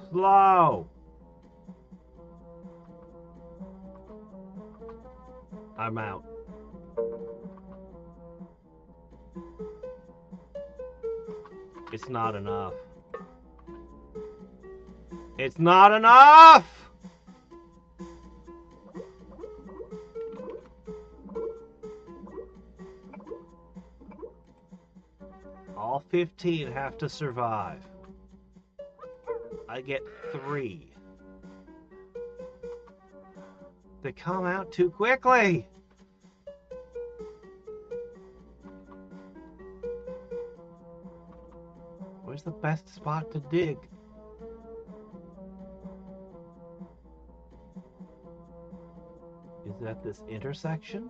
Slow. I'm out. It's not enough. It's not enough! All 15 have to survive. I get 3. They come out too quickly! Where's the best spot to dig? Is that this intersection?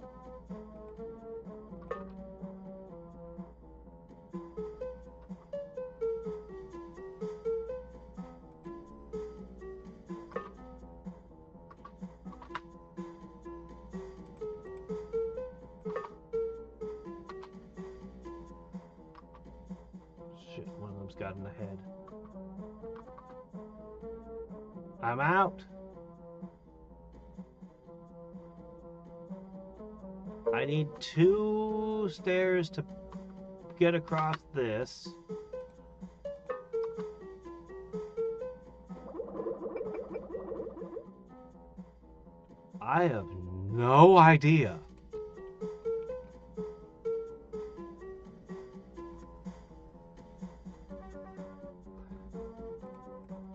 Shit, one of them's got in the head. I'm out. I need 2 stairs to get across this. I have no idea.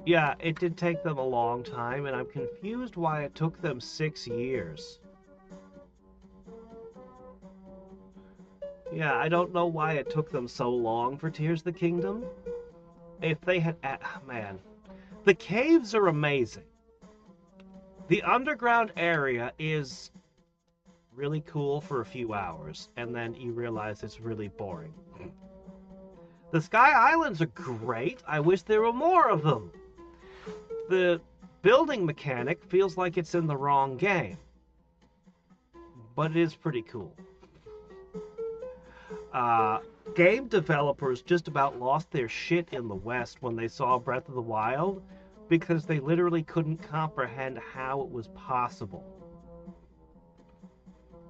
Yeah, it did take them a long time, and I'm confused why it took them 6 years. Yeah, I don't know why it took them so long for Tears of the Kingdom. If they had... man. The caves are amazing. The underground area is really cool for a few hours, and then you realize it's really boring. The Sky Islands are great. I wish there were more of them. The building mechanic feels like it's in the wrong game. But it is pretty cool. Game developers just about lost their shit in the West when they saw Breath of the Wild because they literally couldn't comprehend how it was possible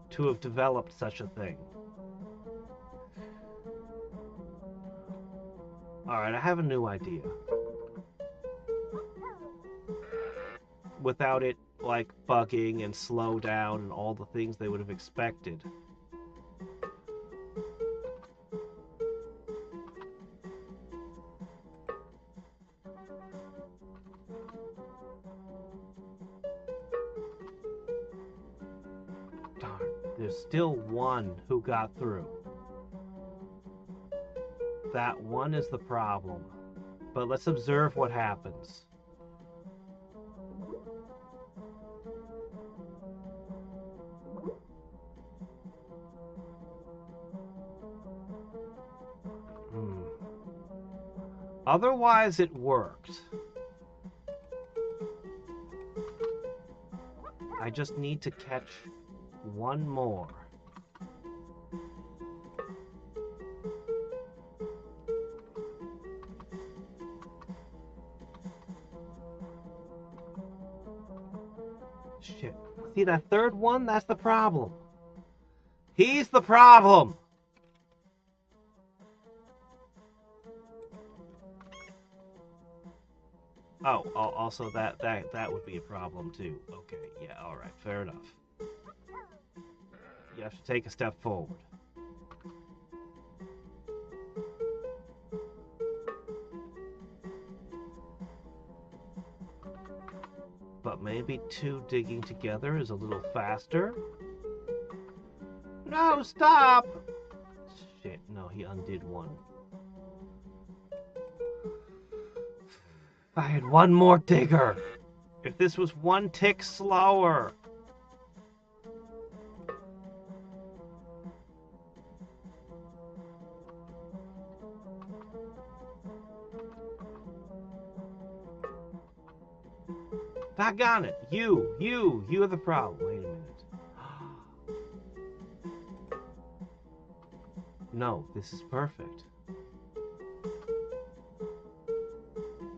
to have developed such a thing. Alright, I have a new idea. Without it, like, bugging and slow down and all the things they would have expected. Darn, there's still one who got through. That one is the problem. But let's observe what happens. Otherwise, it worked. I just need to catch one more. Shit. See that third one? That's the problem. He's the problem. Oh, also that would be a problem too. Okay, yeah, all right, fair enough. You have to take a step forward. But maybe two digging together is a little faster. No, stop! Shit, no, he undid one. If I had one more digger. If this was one tick slower. Doggone it. You're the problem. Wait a minute. No, this is perfect.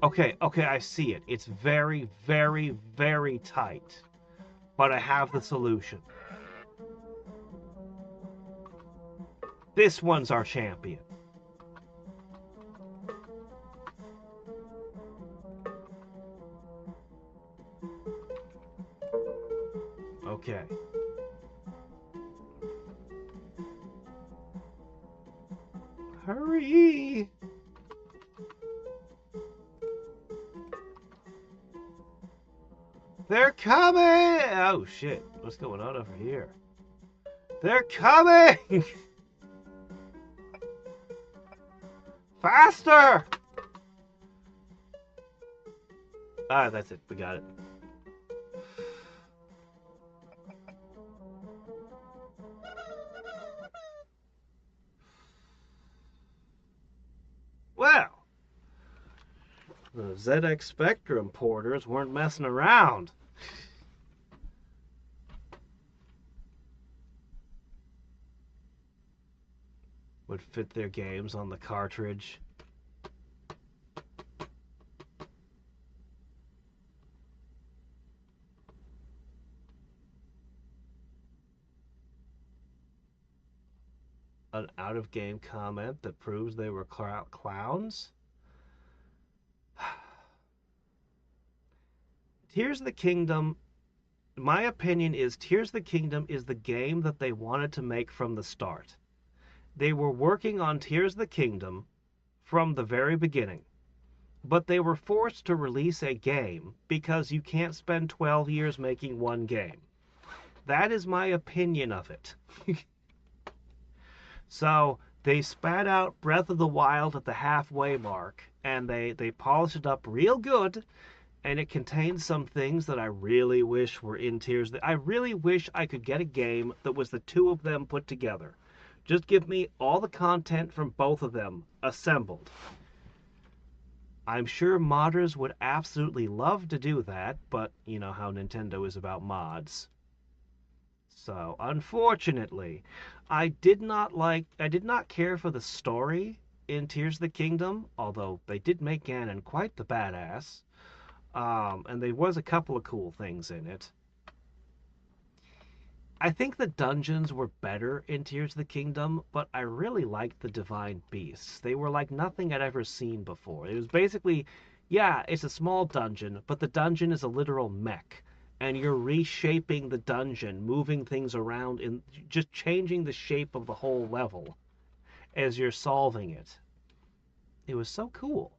Okay, I see it. It's very, very, very tight. But I have the solution. This one's our champion. Okay. Hurry! They're coming! Oh shit, what's going on over here? They're coming! Faster! Ah, that's it, we got it. Well, the ZX Spectrum porters weren't messing around. Would fit their games on the cartridge. An out-of-game comment that proves they were clowns? Tears of the Kingdom, my opinion is Tears of the Kingdom is the game that they wanted to make from the start. They were working on Tears of the Kingdom from the very beginning, but they were forced to release a game because you can't spend 12 years making one game. That is my opinion of it. So they spat out Breath of the Wild at the halfway mark, and they polished it up real good, and it contains some things that I really wish were in Tears. I really wish I could get a game that was the two of them put together. Just give me all the content from both of them assembled. I'm sure modders would absolutely love to do that, but you know how Nintendo is about mods. So, unfortunately, I did not care for the story in Tears of the Kingdom, although they did make Ganon quite the badass. And there was a couple of cool things in it. I think the dungeons were better in Tears of the Kingdom, but I really liked the Divine Beasts. They were like nothing I'd ever seen before. It was basically, yeah, it's a small dungeon, but the dungeon is a literal mech. And you're reshaping the dungeon, moving things around, and just changing the shape of the whole level as you're solving it. It was so cool.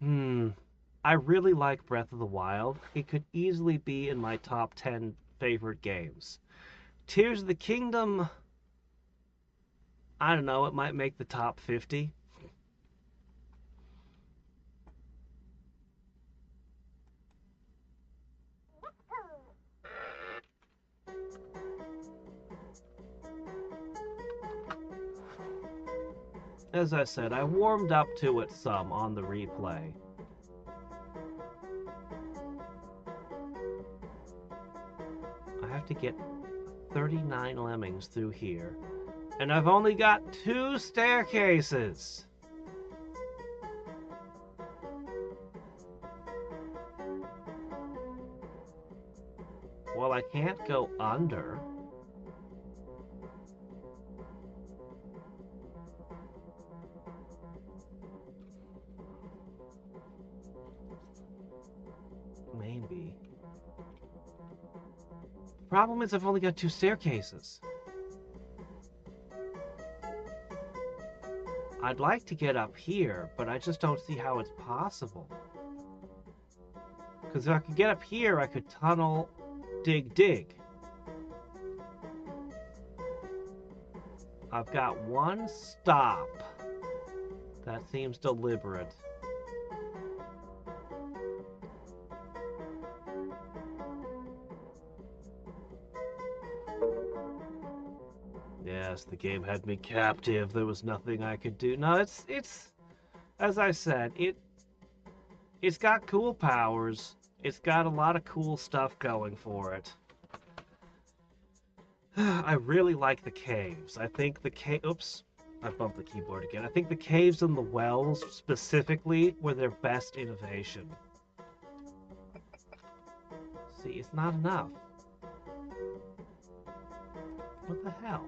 I really like Breath of the Wild. It could easily be in my top 10 favorite games. Tears of the Kingdom, I don't know, it might make the top 50. As I said, I warmed up to it some on the replay. I have to get 39 lemmings through here. And I've only got 2 staircases. Well, I can't go under. Maybe. Problem is I've only got 2 staircases. I'd like to get up here, but I just don't see how it's possible. Because if I could get up here, I could tunnel, dig. I've got one stop. That seems deliberate. Yes, the game had me captive. There was nothing I could do. No, it's as I said, it's got cool powers. It's got a lot of cool stuff going for it. I really like the caves. I think the oops, I bumped the keyboard again. I think the caves and the wells specifically were their best innovation. See, it's not enough. What the hell?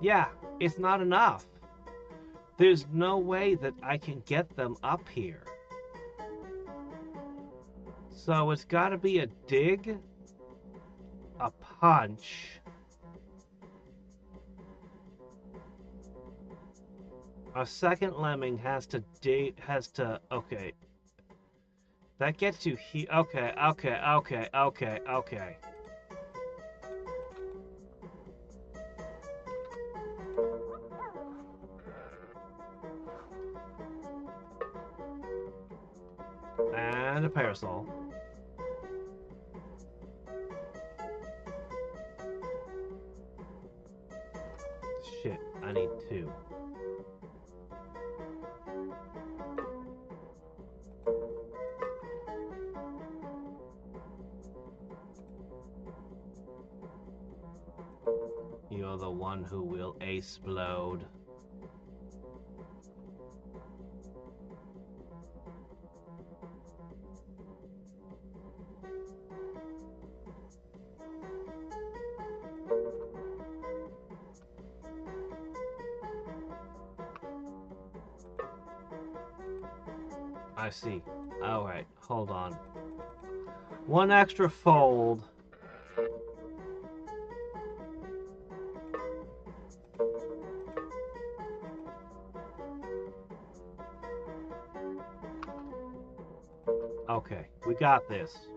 Yeah, it's not enough. There's no way that I can get them up here. So it's got to be a dig, a punch, a second lemming has to dig, okay. That gets you here. Okay. And a parasol. Shit, I need 2. You're the one who will explode. I see. Alright, hold on. 1 extra fold. Okay, we got this.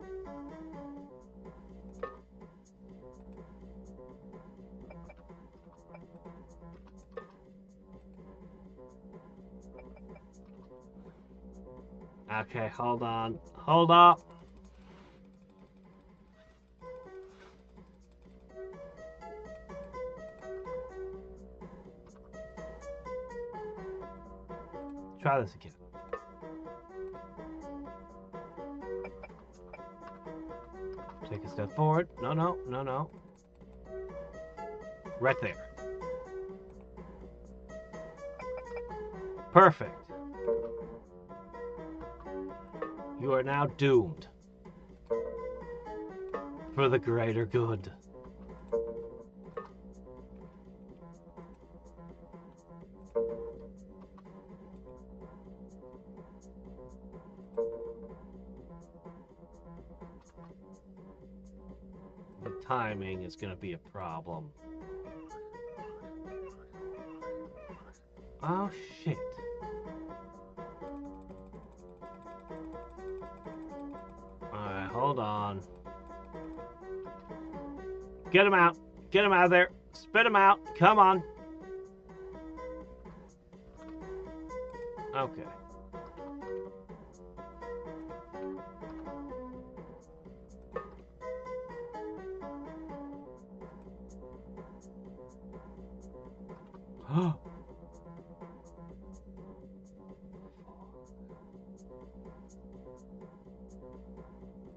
Okay, hold on. Hold up. Try this again. Take a step forward. No. Right there. Perfect. You are now doomed. For the greater good. The timing is going to be a problem. Oh, shit. Alright, hold on. Get him out. Get him out of there. Spit him out. Come on. Okay.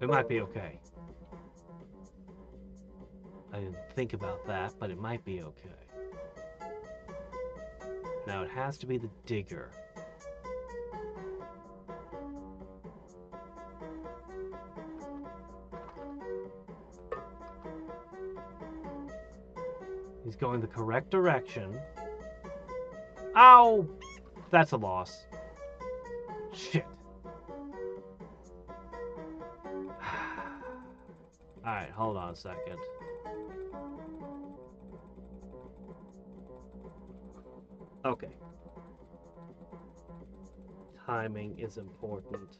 It might be okay. I didn't think about that, but it might be okay. Now it has to be the digger. He's going the correct direction. Ow! That's a loss. Shit. Alright, hold on a second. Okay. Timing is important.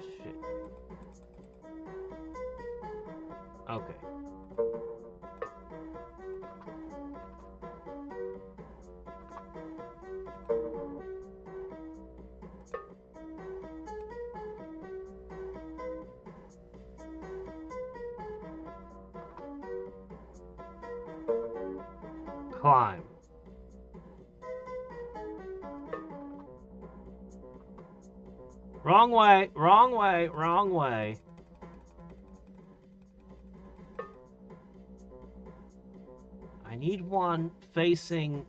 Shit. Okay. Climb. Wrong way, wrong way, wrong way. I need one facing...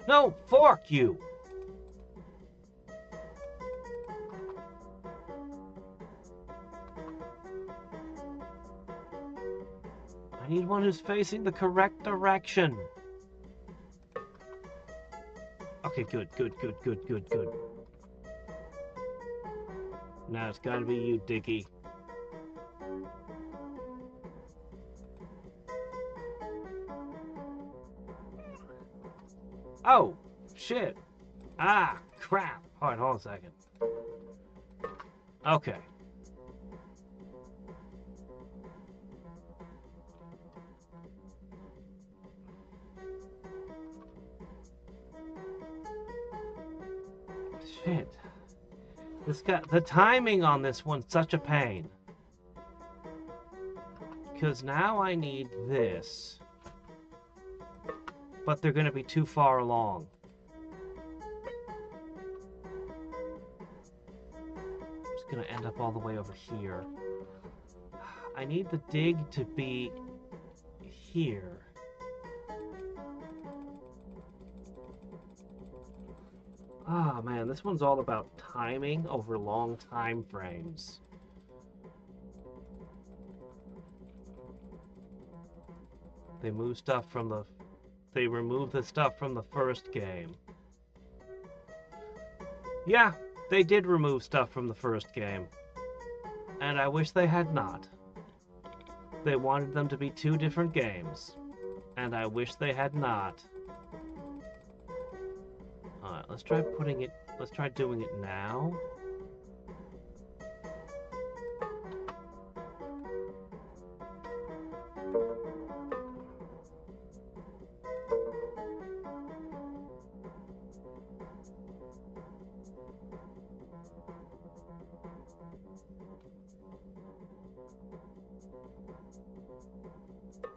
No, fork you! I need one who's facing the correct direction. Okay, good. Now it's gotta be you, Dickie. Oh, shit. Ah, crap. Hold on a second. Okay. Shit. The timing on this one's such a pain. Because now I need this. But they're going to be too far along. I'm just going to end up all the way over here. I need the dig to be here. Ah, man, this one's all about timing over long time frames. They move stuff from the... They remove the stuff from the first game. Yeah, they did remove stuff from the first game. And I wish they had not. They wanted them to be two different games. And I wish they had not. Alright, let's try doing it now.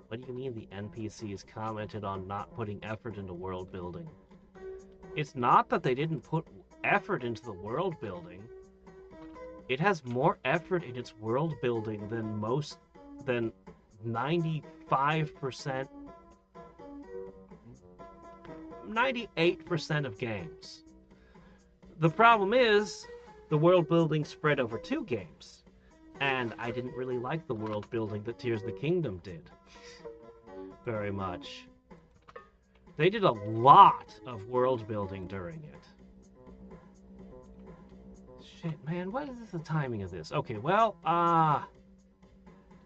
What do you mean the NPCs commented on not putting effort into world building? It's not that they didn't put effort into the world building. It has more effort in its world building than 95%, 98% of games. The problem is, the world building spread over 2 games. And I didn't really like the world building that Tears of the Kingdom did. Very much. They did a lot of world building during it. Shit, man, what is the timing of this? Okay, well,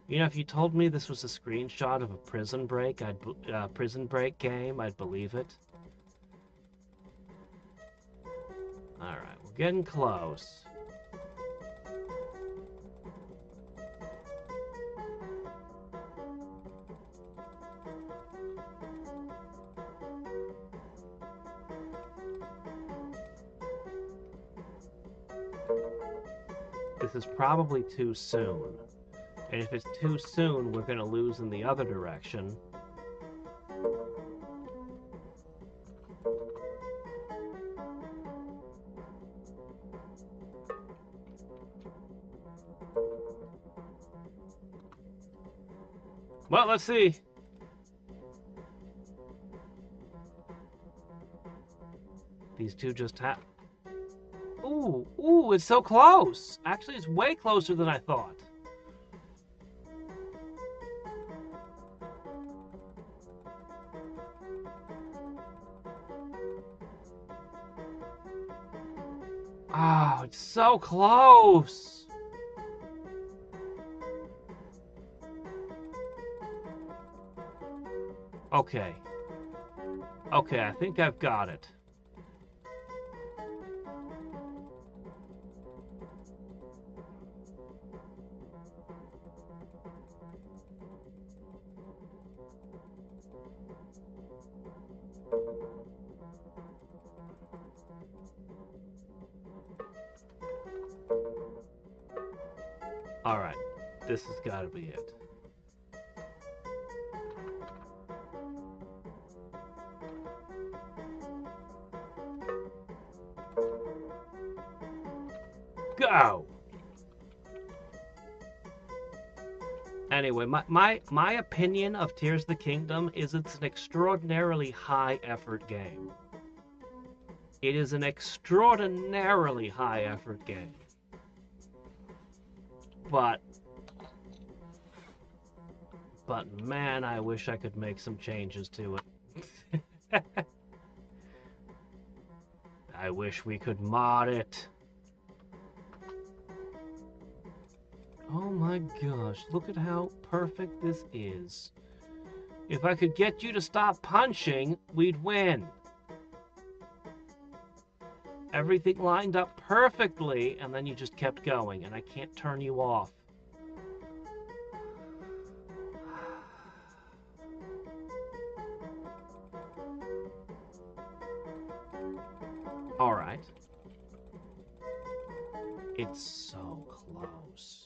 you know, if you told me this was a screenshot of a Prison Break game, I'd believe it. Alright, we're getting close. This is probably too soon. And if it's too soon, we're going to lose in the other direction. Well, let's see. these two just have... Ooh, ooh, it's so close! Actually, it's way closer than I thought. Oh, it's so close! Okay. Okay, I think I've got it. Alright, this has got to be it. Go! Anyway, my opinion of Tears of the Kingdom is it's an extraordinarily high-effort game. It is an extraordinarily high-effort game. But man, I wish I could make some changes to it. I wish we could mod it. Oh my gosh, look at how perfect this is. If I could get you to stop punching, we'd win. Everything lined up perfectly, and then you just kept going, and I can't turn you off. Alright. It's so close.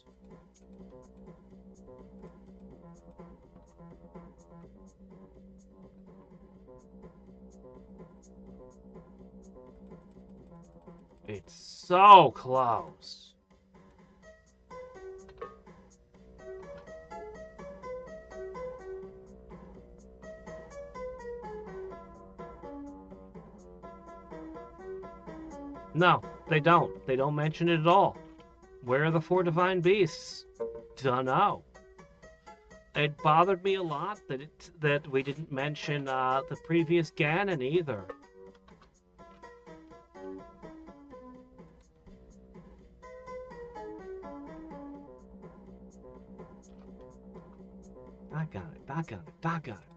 It's so close. No, they don't. They don't mention it at all. Where are the 4 divine beasts? Dunno. It bothered me a lot that we didn't mention the previous Ganon either.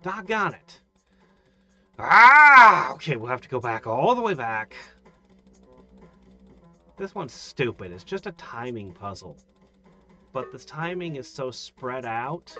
Doggone it. Ah! Okay, we'll have to go back all the way back. This one's stupid. It's just a timing puzzle. But the timing is so spread out.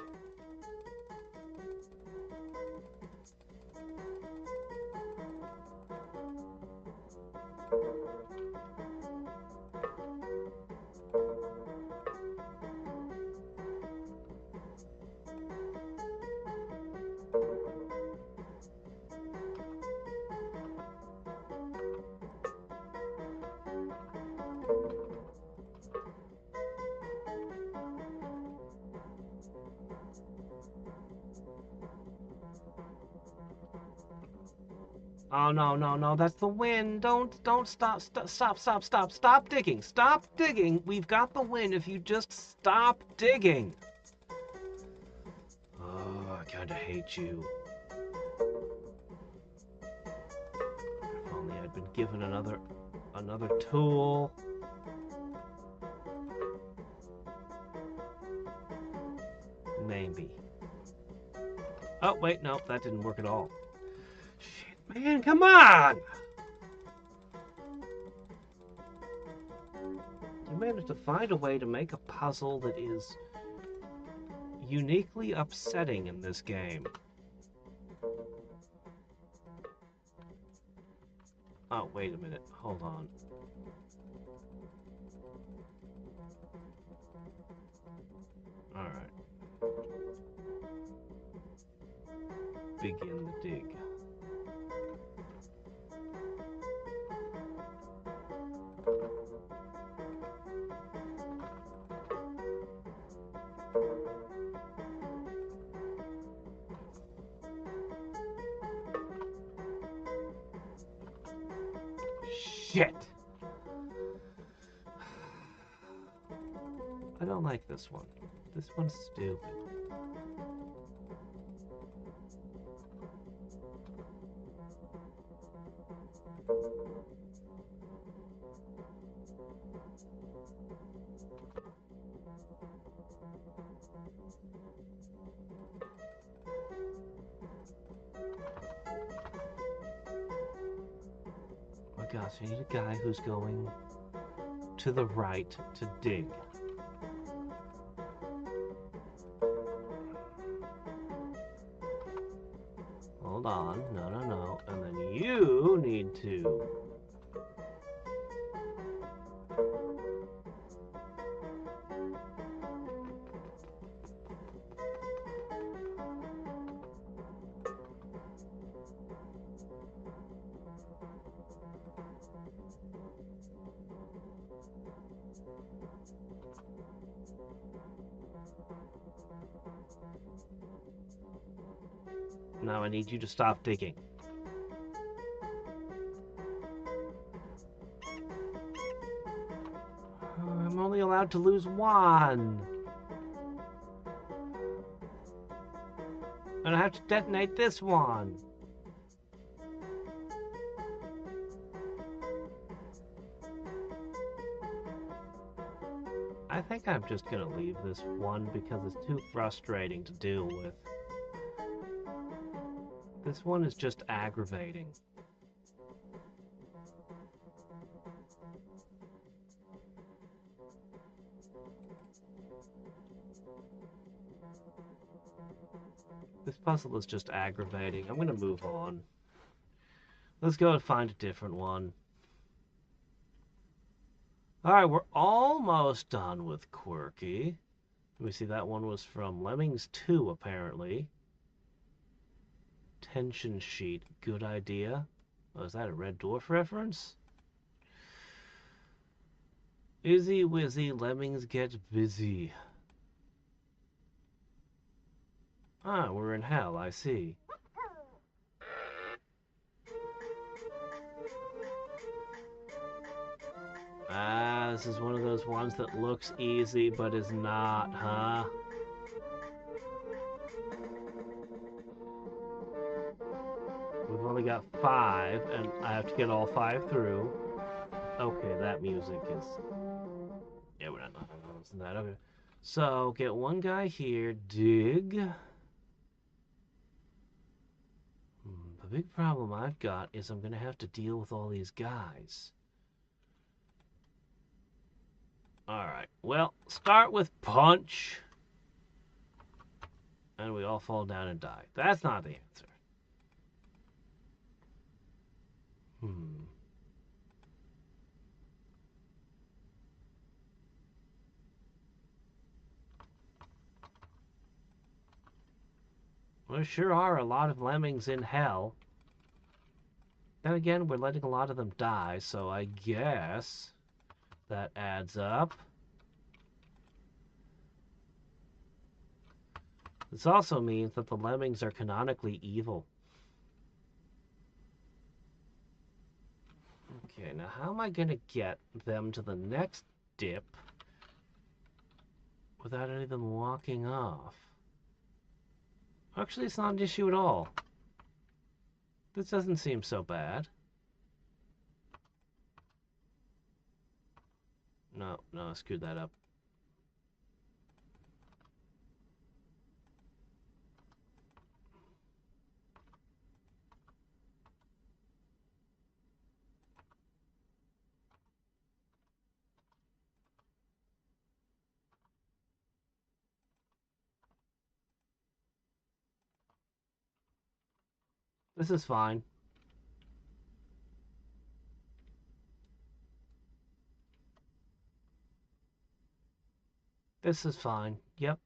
Oh, no, that's the win. Don't stop digging. Stop digging. We've got the win if you just stop digging. Oh, I kind of hate you. If only I'd been given another tool. Maybe. Oh, wait, no, that didn't work at all. Man, come on! You managed to find a way to make a puzzle that is uniquely upsetting in this game. Oh, wait a minute. Hold on. Alright. Begin the dig. Shit! I don't like this one. This one's stupid. Oh my gosh, I need a guy who's going to the right to dig. Hold on. No, no, no. And then you need to... Now I need you to stop digging. I'm only allowed to lose one. And I have to detonate this one. I think I'm just gonna leave this one because it's too frustrating to deal with. This one is just aggravating. This puzzle is just aggravating. I'm gonna move on. Let's go and find a different one. Alright, we're almost done with Quirky. Let me see, that one was from Lemmings 2, apparently. Tension sheet, good idea. Oh, is that a Red Dwarf reference? Izzy Wizzy, Lemmings get busy. Ah, we're in hell, I see. Ah, this is one of those ones that looks easy but is not, huh? We've only got 5, and I have to get all 5 through. Okay, that music is... Yeah, we're not listening to that. Okay. So, get one guy here, dig. The big problem I've got is I'm going to have to deal with all these guys. Alright, well, start with punch. And we all fall down and die. That's not the answer. There sure are a lot of lemmings in hell. Then again, we're letting a lot of them die, so I guess that adds up. This also means that the lemmings are canonically evil. Okay, now how am I going to get them to the next dip without any of them walking off? Actually, it's not an issue at all. This doesn't seem so bad. No, I screwed that up. This is fine. This is fine. Yep.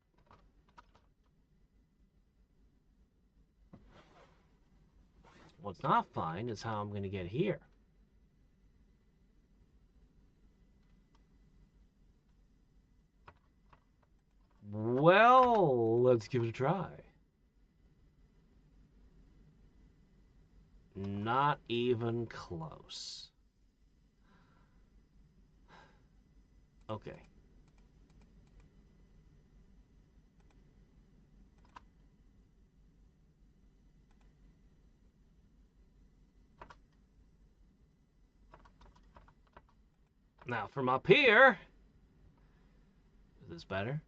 What's not fine is how I'm going to get here. Well, let's give it a try. Not even close. Okay. Now from up here. Is this better?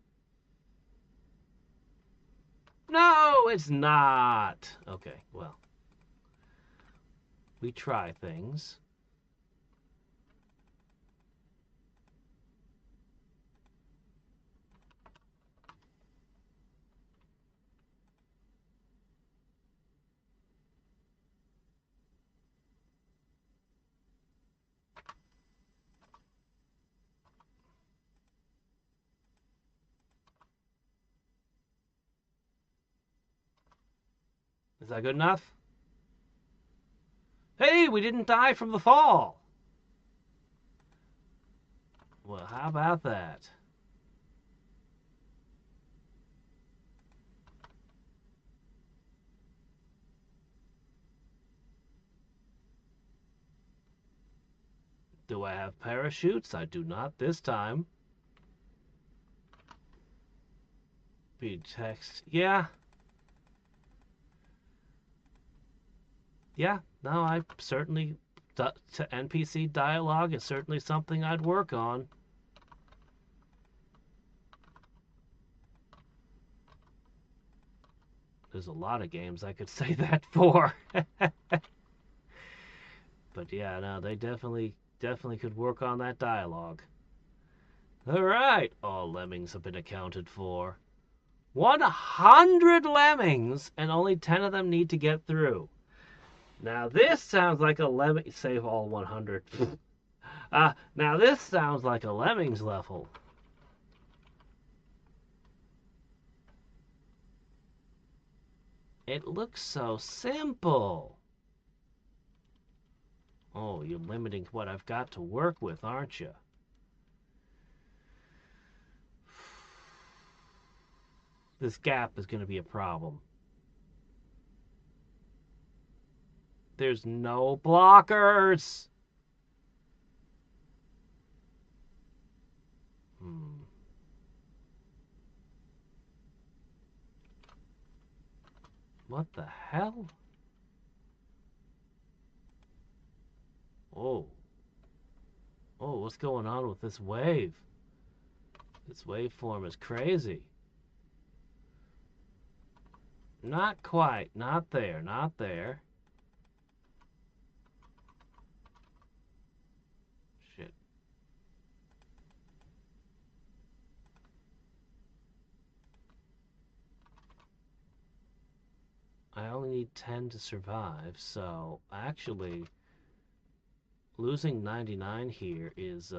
No, it's not. Okay, well. We try things. Is that good enough? Hey, we didn't die from the fall. Well, how about that? Do I have parachutes? I do not this time. Speed text. Yeah. Yeah. No, I certainly... To NPC dialogue is certainly something I'd work on. There's a lot of games I could say that for. But yeah, no, they definitely could work on that dialogue. All right, all lemmings have been accounted for. 100 lemmings, and only 10 of them need to get through. Now this sounds like a lemming. Save all 100. Now this sounds like a lemmings level. It looks so simple. Oh, you're limiting what I've got to work with, aren't you? This gap is going to be a problem. There's no blockers. What the hell? Oh. Oh, what's going on with this wave? This waveform is crazy. Not quite. Not there. Not there. Shit. I only need 10 to survive, so actually losing 99 here is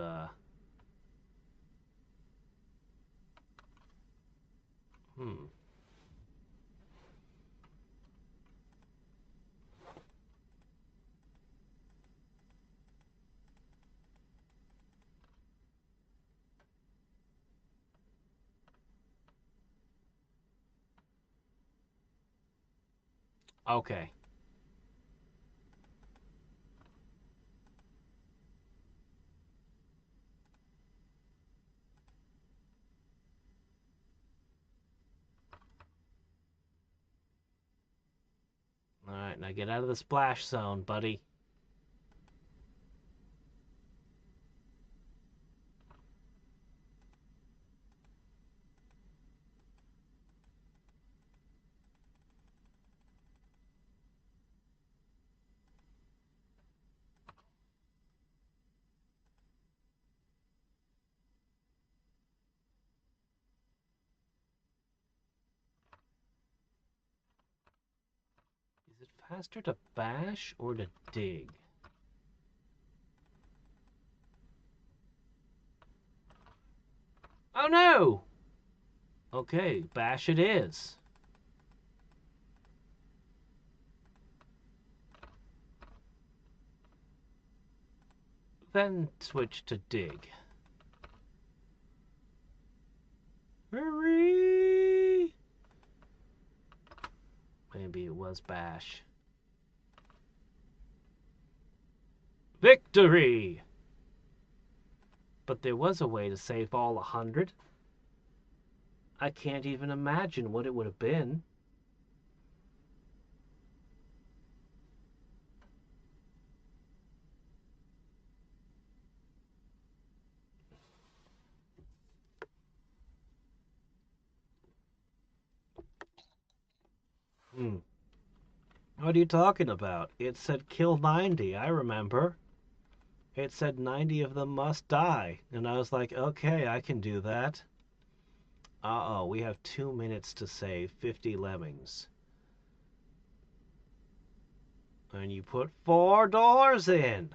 okay. Alright, now get out of the splash zone, buddy. Is it faster to bash or to dig? Oh no! Okay, bash it is. Then switch to dig. Hurry! Maybe it was bash. Victory! But there was a way to save all 100. I can't even imagine what it would have been. What are you talking about? It said kill 90, I remember. It said 90 of them must die. And I was like, okay, I can do that. Uh-oh, we have 2 minutes to save 50 lemmings. And you put 4 doors in.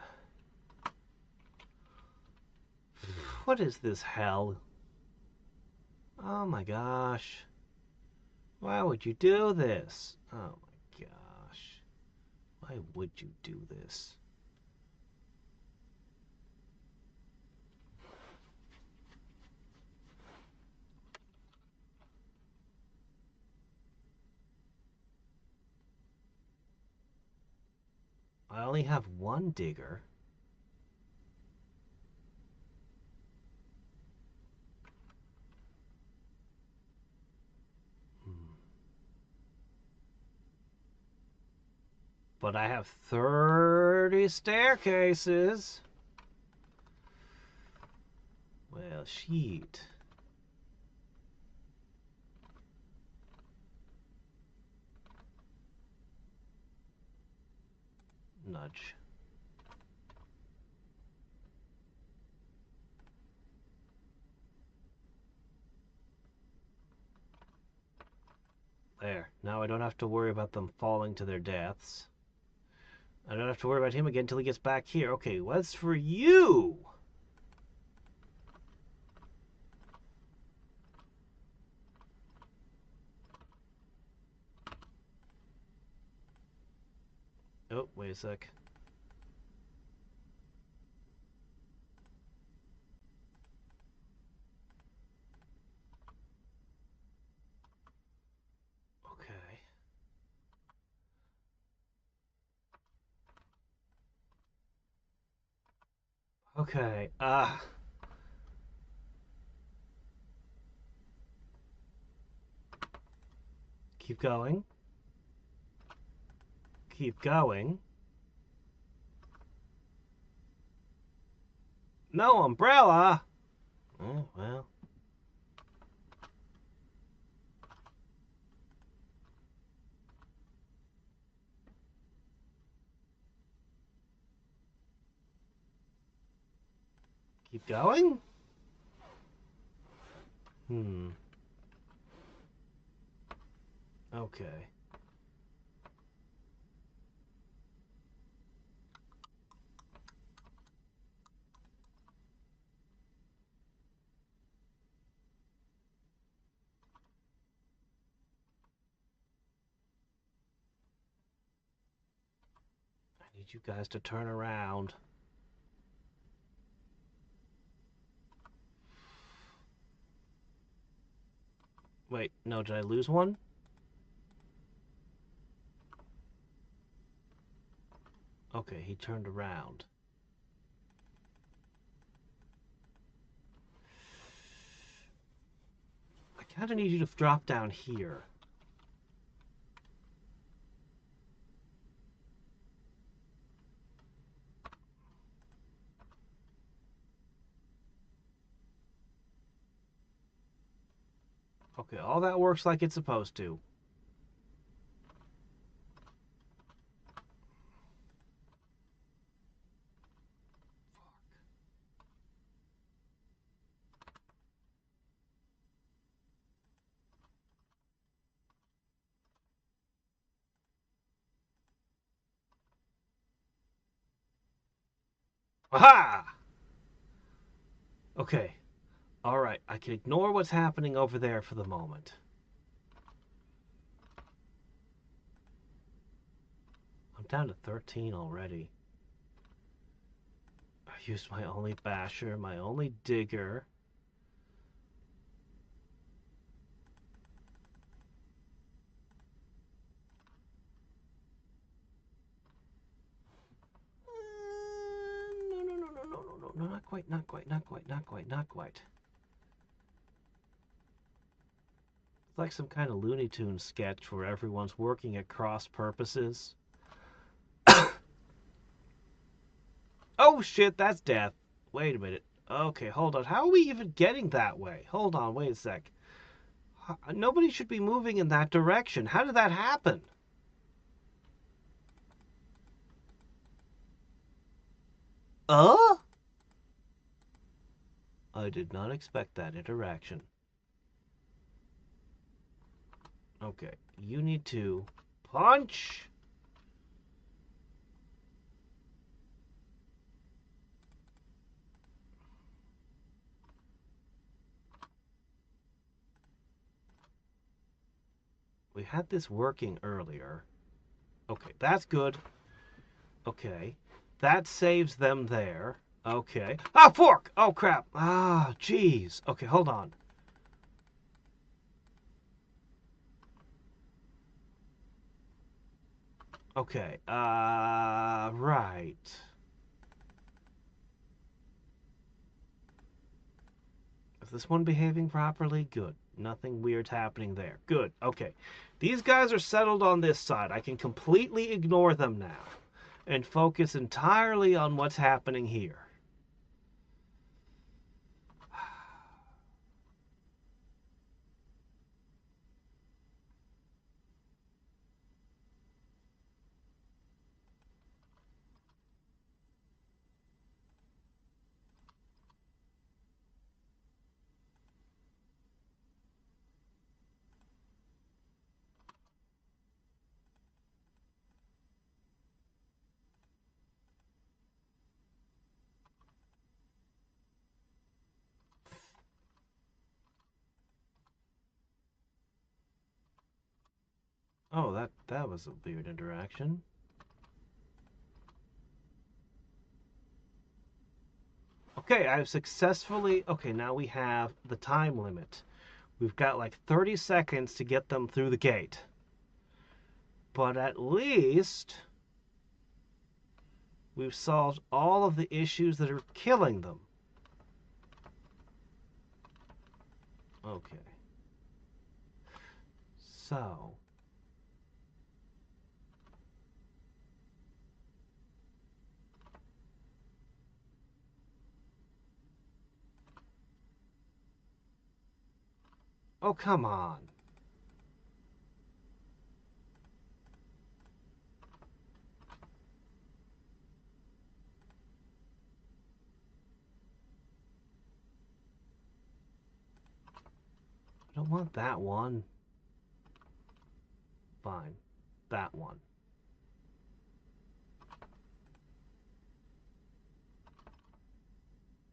What is this hell? Oh my gosh. Why would you do this? Oh my gosh. Why would you do this? I only have 1 digger. But I have 30 staircases. Well, shit. Nudge. There. Now I don't have to worry about them falling to their deaths. I don't have to worry about him again until he gets back here. Okay, what's for you? Oh, wait a sec. Okay. Okay, keep going. Keep going. No umbrella! Oh, well. Keep going? Okay. I need you guys to turn around. Wait, no, did I lose one? Okay, he turned around. I kind of need you to drop down here. Okay, all that works like it's supposed to. Aha! Okay. Alright, I can ignore what's happening over there for the moment. I'm down to 13 already. I've used my only basher, my only digger. No, no, no, no, no, no, no, no, not quite, not quite, not quite, not quite, not quite. It's like some kind of Looney Tunes sketch where everyone's working at cross purposes. Oh shit, that's death. Wait a minute. Okay, hold on. How are we even getting that way? Hold on, wait a sec. Nobody should be moving in that direction. How did that happen? Uh? I did not expect that interaction. Okay, you need to punch. We had this working earlier. Okay, that's good. Okay, that saves them there. Okay. Ah, fork! Oh, crap. Ah, jeez. Okay, hold on. Okay, right. Is this one behaving properly? Good. Nothing weird's happening there. Good. Okay. These guys are settled on this side. I can completely ignore them now and focus entirely on what's happening here. Oh, that was a weird interaction. Okay, I've successfully... Okay, now we have the time limit. We've got like 30 seconds to get them through the gate. But at least we've solved all of the issues that are killing them. Okay. So... Oh, come on. I don't want that one. Fine. That one.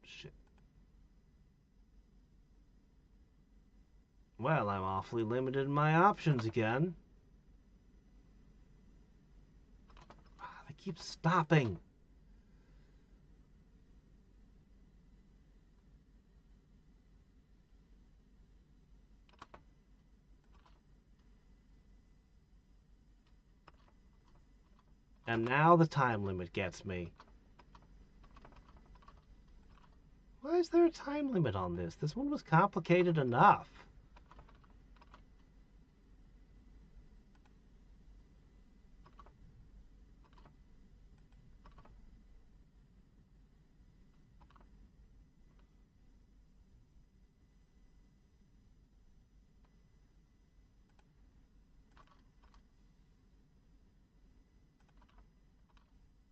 Shit. Well, I'm awfully limited in my options again. They keep stopping. And now the time limit gets me. Why is there a time limit on this? This one was complicated enough.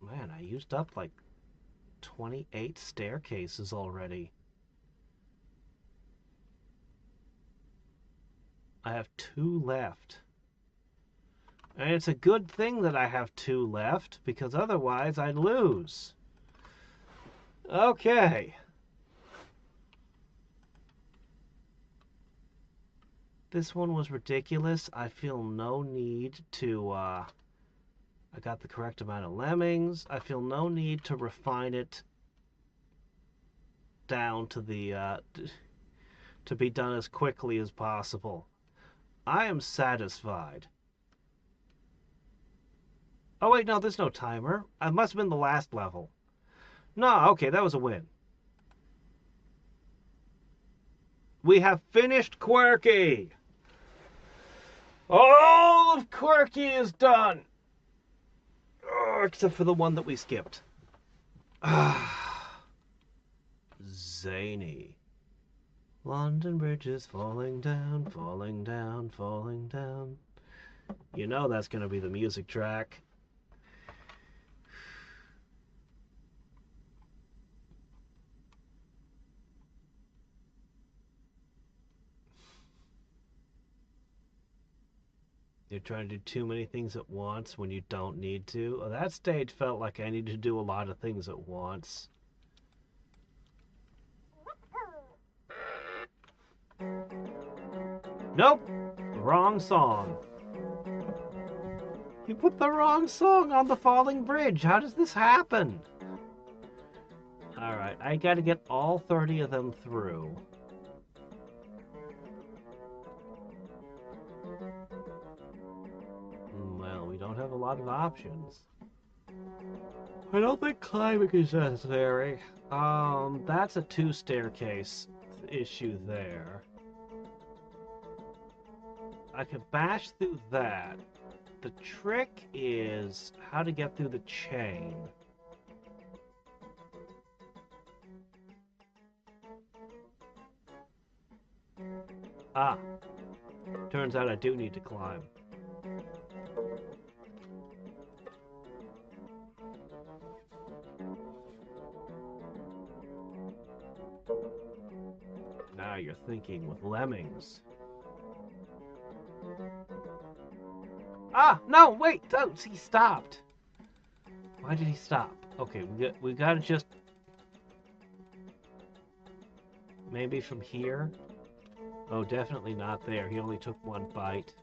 Man, I used up like 28 staircases already. I have 2 left. And it's a good thing that I have 2 left, because otherwise I'd lose. Okay. This one was ridiculous. I feel no need to, I got the correct amount of lemmings. I feel no need to refine it down to the, to be done as quickly as possible. I am satisfied. Oh wait, no, there's no timer. It must have been the last level. No, okay, that was a win. We have finished Quirky! All of Quirky is done! Oh, except for the one that we skipped. Zany. London Bridge is falling down, falling down, falling down. You know that's going to be the music track. You're trying to do too many things at once when you don't need to. Oh, that stage felt like I needed to do a lot of things at once. Nope! Wrong song. You put the wrong song on the falling bridge. How does this happen? Alright, I gotta get all 30 of them through. Well, we don't have a lot of options. I don't think climbing is necessary. That's a 2-staircase issue there. I could bash through that. The trick is how to get through the chain. Ah. Turns out I do need to climb. Now you're thinking with Lemmings. Ah, no, wait, don't. He stopped. Why did he stop? Okay, we gotta just maybe from here. Oh, definitely not there. He only took one bite.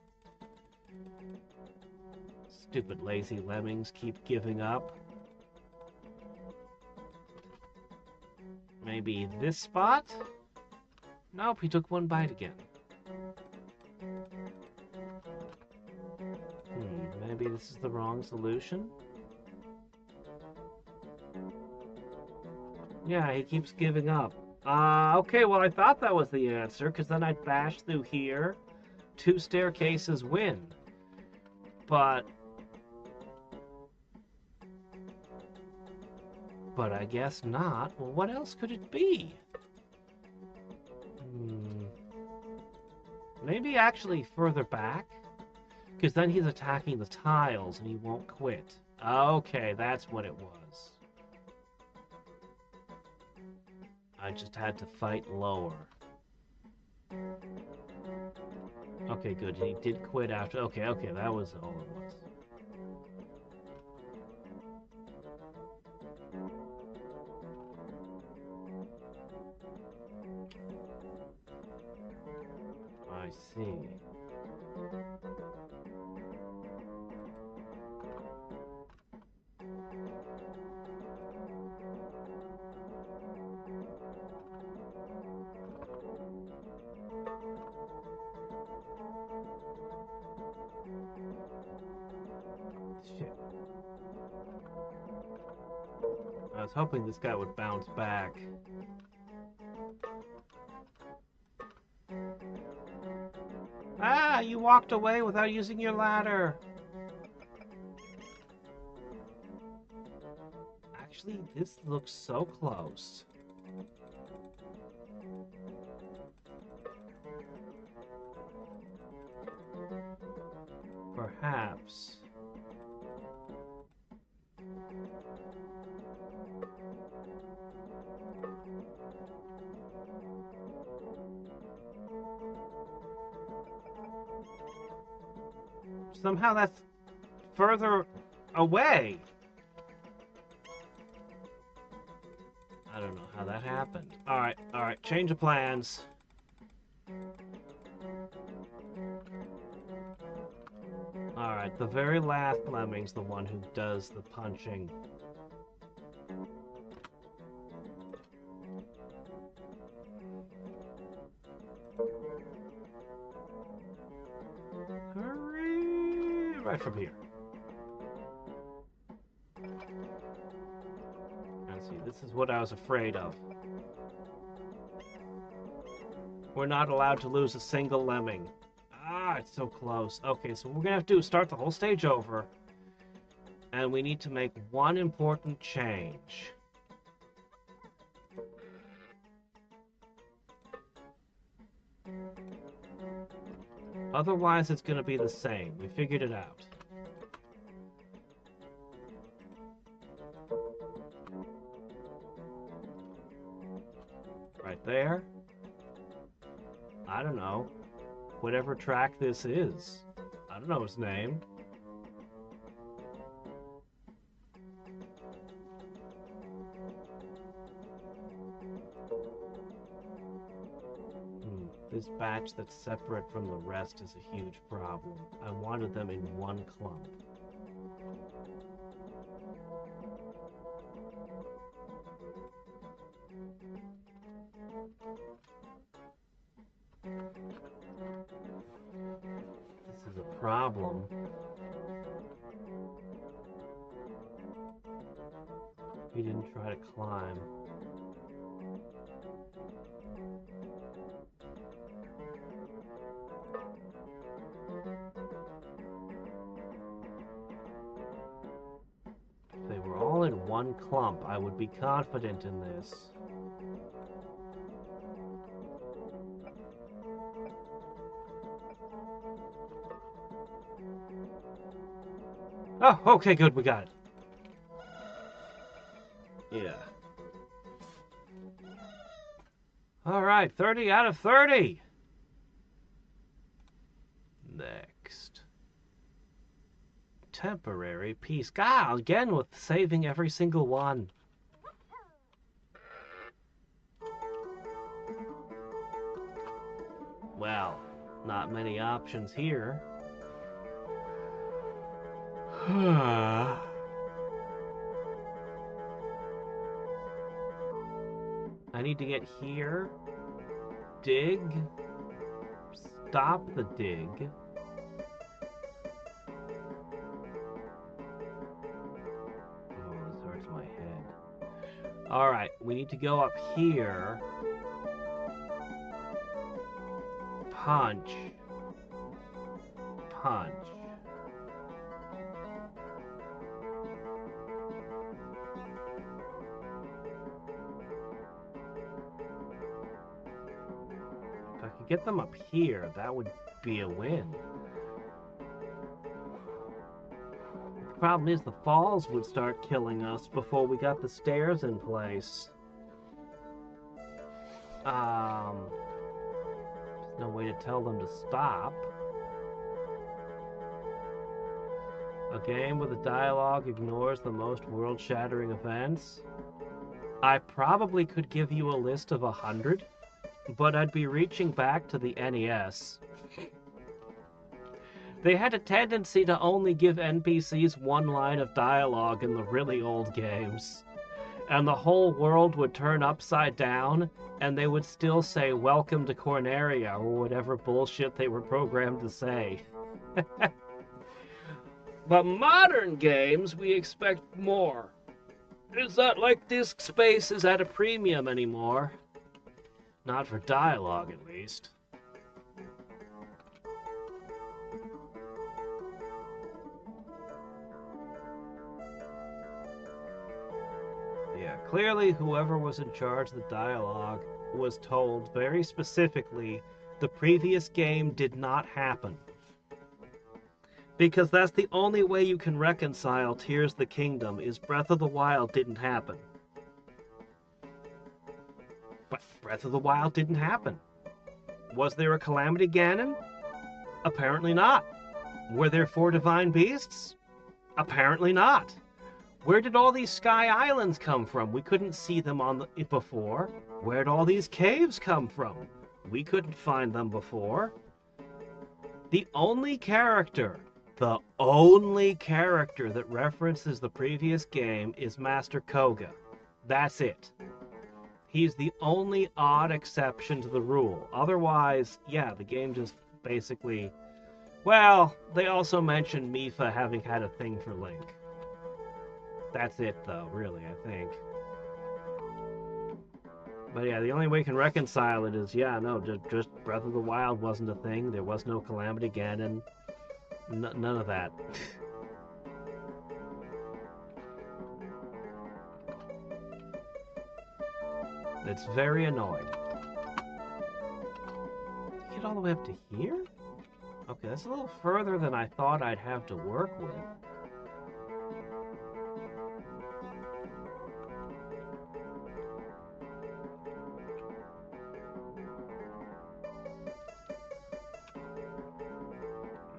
Stupid lazy lemmings keep giving up. Maybe this spot? Nope, he took one bite again. Maybe this is the wrong solution? Yeah, he keeps giving up. Okay, well I thought that was the answer, because then I'd bash through here. 2 staircases win. But I guess not. Well, what else could it be? Maybe actually further back? Because then he's attacking the tiles and he won't quit. Okay, that's what it was. I just had to fight lower. Okay, good. He did quit after. Okay, that was all it was. I see. Shit. I was hoping this guy would bounce back. Ah, you walked away without using your ladder. Actually, this looks so close. Perhaps. Somehow that's further away. I don't know how that happened. Alright, change of plans. Alright, the very last Lemming's the one who does the punching. Hurry! Right from here. Let's see, this is what I was afraid of. We're not allowed to lose a single lemming. Ah, it's so close. Okay, so what we're gonna have to do is start the whole stage over. And we need to make one important change. Otherwise, it's gonna be the same. We figured it out. Right there. I don't know. Whatever track this is. I don't know his name. This batch that's separate from the rest is a huge problem. I wanted them in one clump. This is a problem. He didn't try to climb. If they were all in one clump, I would be confident in this. Oh, okay, good, we got it. Yeah. Alright, 30 out of 30! Next. Temporary peace. God, again with saving every single one. Well, not many options here. I need to get here, dig, stop the dig. Oh, this hurts my head. Alright, we need to go up here, punch, punch. If I could get them up here, that would be a win. The problem is the falls would start killing us before we got the stairs in place. There's no way to tell them to stop. A game where the dialogue ignores the most world-shattering events. I probably could give you a list of 100. But I'd be reaching back to the NES. They had a tendency to only give NPCs one line of dialogue in the really old games. And the whole world would turn upside down, and they would still say, "Welcome to Corneria," or whatever bullshit they were programmed to say. But modern games, we expect more. It's not like disk space is at a premium anymore. Not for dialogue, at least. Yeah, clearly whoever was in charge of the dialogue was told very specifically the previous game did not happen. Because that's the only way you can reconcile Tears of the Kingdom is Breath of the Wild didn't happen. But Breath of the Wild didn't happen. Was there a Calamity Ganon? Apparently not. Were there 4 divine beasts? Apparently not. Where did all these sky islands come from? We couldn't see them before. Where'd all these caves come from? We couldn't find them before. The only character that references the previous game is Master Koga. That's it. He's the only odd exception to the rule. Otherwise, yeah, the game just basically... Well, they also mentioned Mipha having had a thing for Link. That's it, though, really, I think. But yeah, the only way you can reconcile it is, yeah, no, just Breath of the Wild wasn't a thing. There was no Calamity Ganon. None of that. It's very annoying. Get all the way up to here? Okay, that's a little further than I thought I'd have to work with.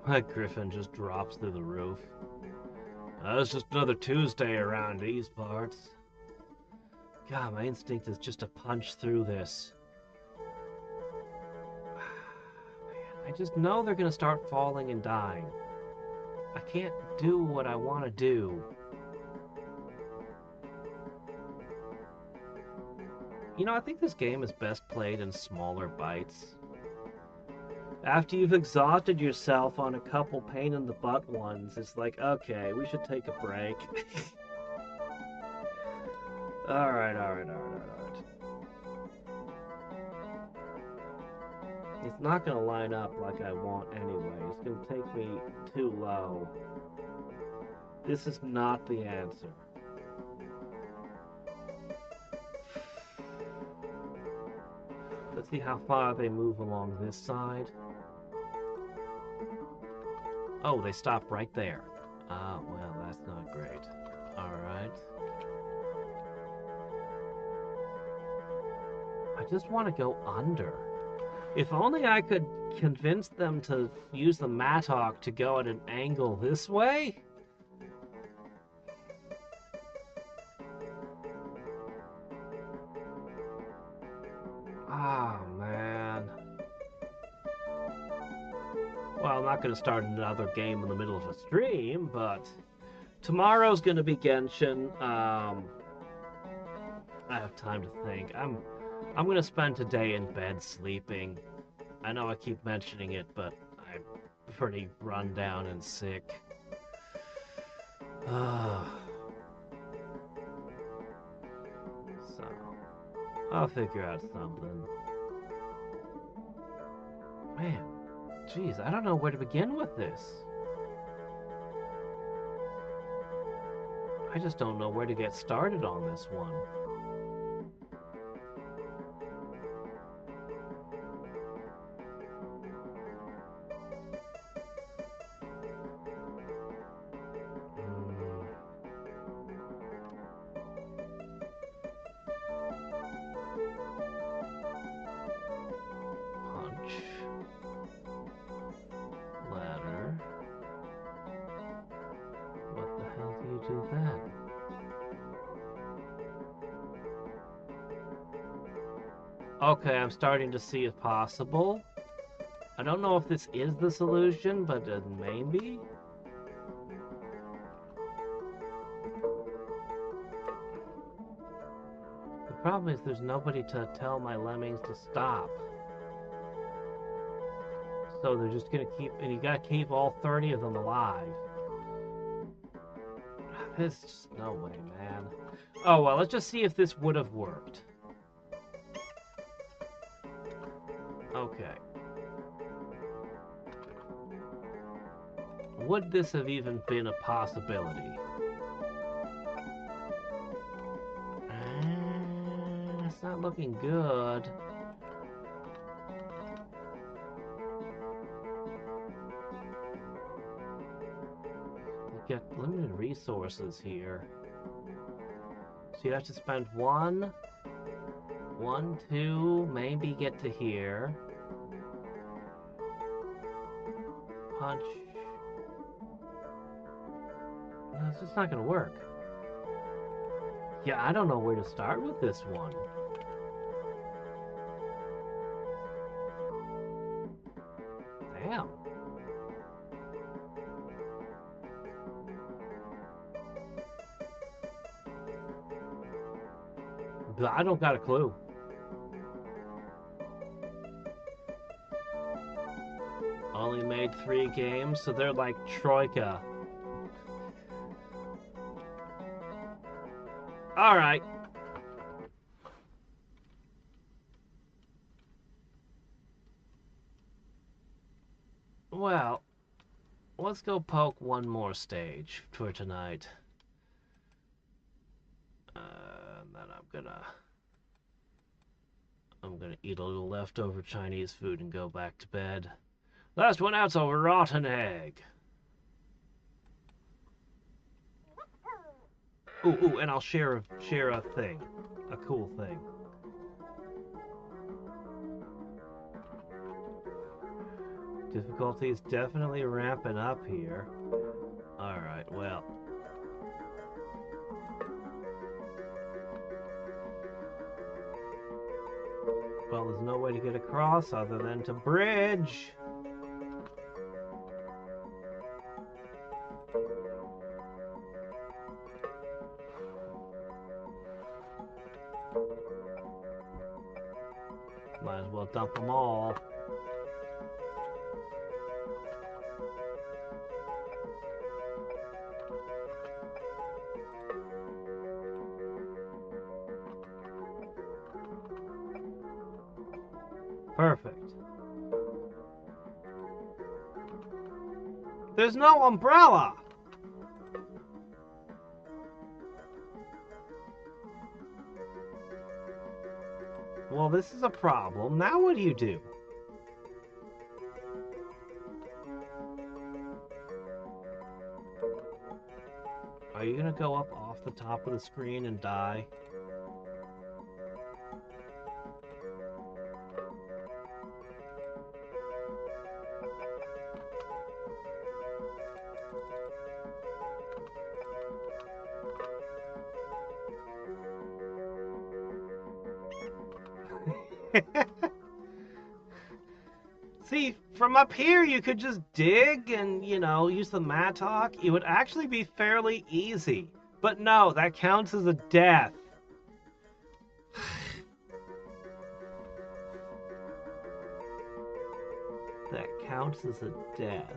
My Griffin just drops through the roof. It's just another Tuesday around these parts. God, my instinct is just to punch through this. Man, I just know they're gonna start falling and dying. I can't do what I want to do. You know, I think this game is best played in smaller bites. After you've exhausted yourself on a couple pain-in-the-butt ones, it's like, okay, we should take a break. Alright. It's not gonna line up like I want anyway. It's gonna take me too low. This is not the answer. Let's see how far they move along this side. Oh, they stop right there. Ah, well, that's not great. Alright. I just want to go under. If only I could convince them to use the mattock to go at an angle this way? Ah, man. Well, I'm not going to start another game in the middle of a stream, but tomorrow's going to be Genshin. I have time to think. I'm going to spend today in bed sleeping. I know I keep mentioning it, but I'm pretty run down and sick. So, I'll figure out something. Man, jeez, I don't know where to begin with this. I just don't know where to get started on this one. Okay, I'm starting to see it possible. I don't know if this is the solution, but it may be. The problem is there's nobody to tell my lemmings to stop. So they're just gonna keep, and you gotta keep all 30 of them alive. There's just no way, man. Oh well, let's just see if this would have worked. Okay. Would this have even been a possibility? It's not looking good. You get limited resources here. So you have to spend one, two, maybe get to here. Punch. No, it's just not gonna work. Yeah, I don't know where to start with this one. Damn. But I don't got a clue. Only made 3 games, so they're like Troika. Alright. Well, let's go poke one more stage for tonight. And then I'm gonna eat a little leftover Chinese food and go back to bed. Last one out's a rotten egg. Ooh, and I'll share a thing, a cool thing. Difficulty is definitely ramping up here. Alright, well. Well, there's no way to get across other than to bridge. Might as well dump them all. Perfect. There's no umbrella! Well, this is a problem. Now what do you do? Are you gonna go up off the top of the screen and die? See, from up here you could just dig and, you know, use the mattock. It would actually be fairly easy. But no, that counts as a death. That counts as a death.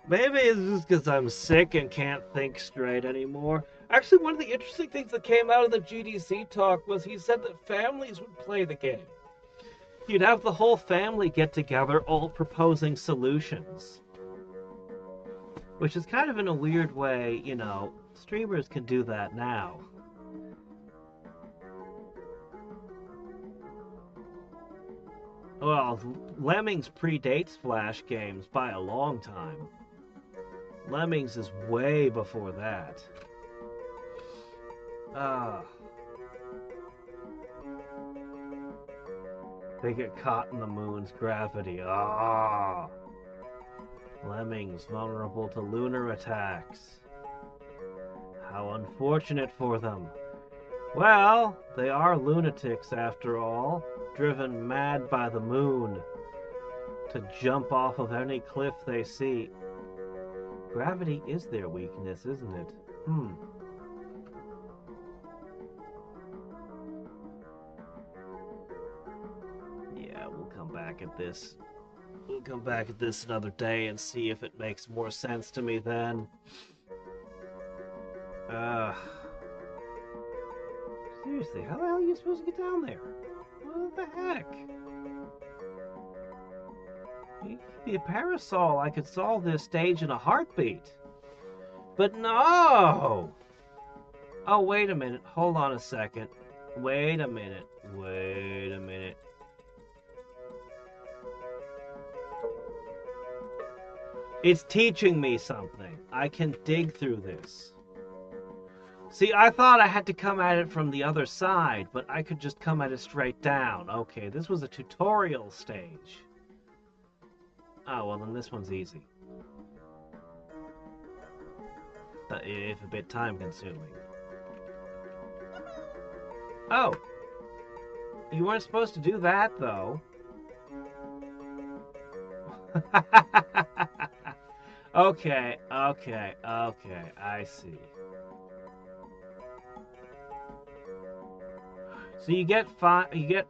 Maybe it's just because I'm sick and can't think straight anymore. Actually, one of the interesting things that came out of the GDC talk was he said that families would play the game. You'd have the whole family get together, all proposing solutions. Which is kind of in a weird way, you know, streamers can do that now. Well, Lemmings predates Flash games by a long time. Lemmings is way before that. They get caught in the moon's gravity. Lemmings vulnerable to lunar attacks. How unfortunate for them. Well, they are lunatics after all, driven mad by the moon to jump off of any cliff they see. Gravity is their weakness, isn't it? Yeah, we'll come back at this. We'll come back at this another day and see if it makes more sense to me then. Seriously, how the hell are you supposed to get down there? What the heck? You could be a parasol. I could solve this stage in a heartbeat. But no! Oh, wait a minute. Hold on a second. Wait a minute. Wait a minute. It's teaching me something. I can dig through this. See, I thought I had to come at it from the other side, but I could just come at it straight down. Okay, this was a tutorial stage. Oh, well, then this one's easy. If a bit time-consuming. Oh! You weren't supposed to do that, though. Okay, I see. So you get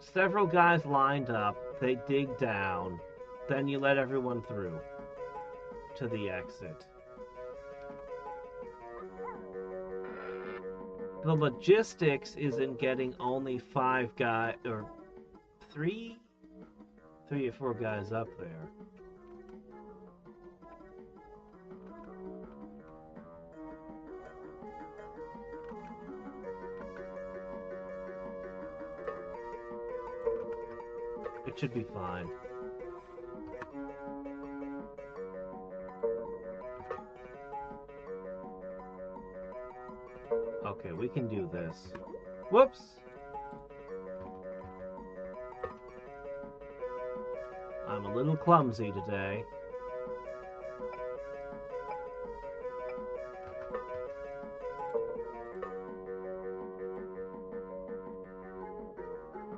several guys lined up, they dig down, then you let everyone through to the exit. the logistics is in getting only 5 guys, or 3 or 4 guys up there. It should be fine. Okay, we can do this. Whoops! I'm a little clumsy today.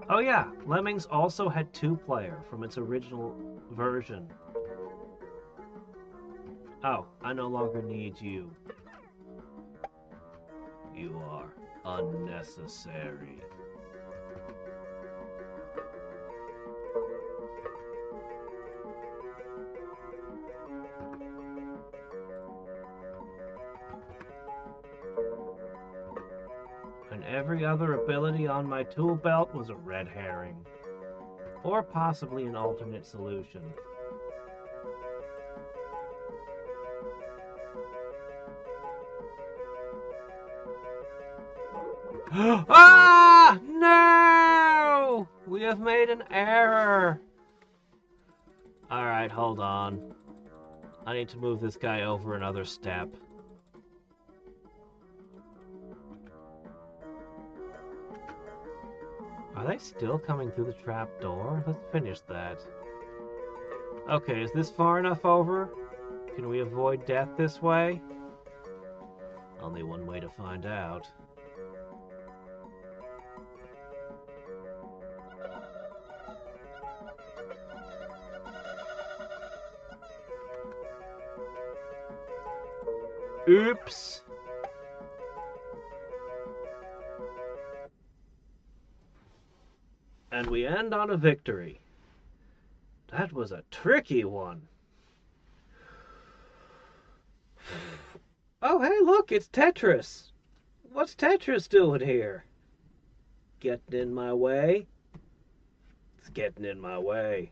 Oh yeah, Lemmings also had 2-player from its original version. Oh, I no longer need you. You are unnecessary. And every other ability on my tool belt was a red herring. Or possibly an alternate solution. Ah! No! We have made an error. Alright, hold on. I need to move this guy over another step. Are they still coming through the trap door? Let's finish that. Okay, is this far enough over? Can we avoid death this way? Only one way to find out. Oops! And we end on a victory. That was a tricky one. Oh, hey, look, it's Tetris. What's Tetris doing here? Getting in my way? It's getting in my way.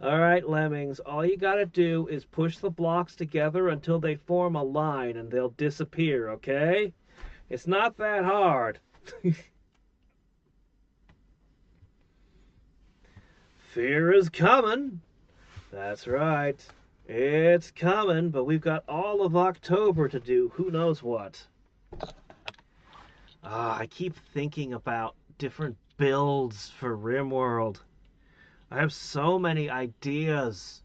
Alright, Lemmings, all you gotta do is push the blocks together until they form a line and they'll disappear, okay? It's not that hard. Fear is coming. That's right. It's coming, but we've got all of October to do who knows what. I keep thinking about different builds for RimWorld. I have so many ideas.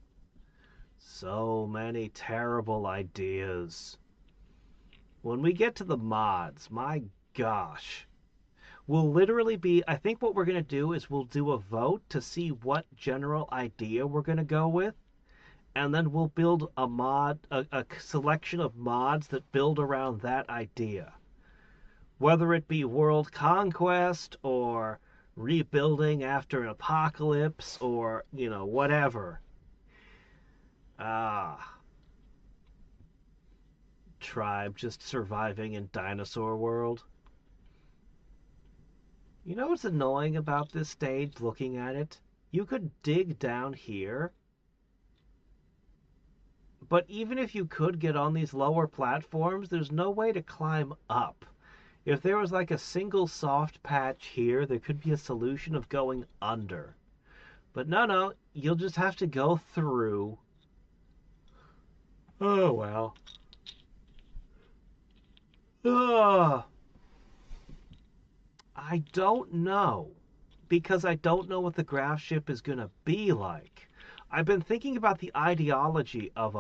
So many terrible ideas. When we get to the mods, my gosh. We'll literally be, I think what we're going to do is we'll do a vote to see what general idea we're going to go with. And then we'll build a mod, a selection of mods that build around that idea. Whether it be world conquest or rebuilding after an apocalypse or, you know, whatever. Tribe just surviving in dinosaur world. You know what's annoying about this stage looking at it? You could dig down here. But even if you could get on these lower platforms, there's no way to climb up. If there was like a single soft patch here, there could be a solution of going under. But no, you'll just have to go through. Oh, well. I don't know. Because I don't know what the graph ship is going to be like. I've been thinking about the ideology of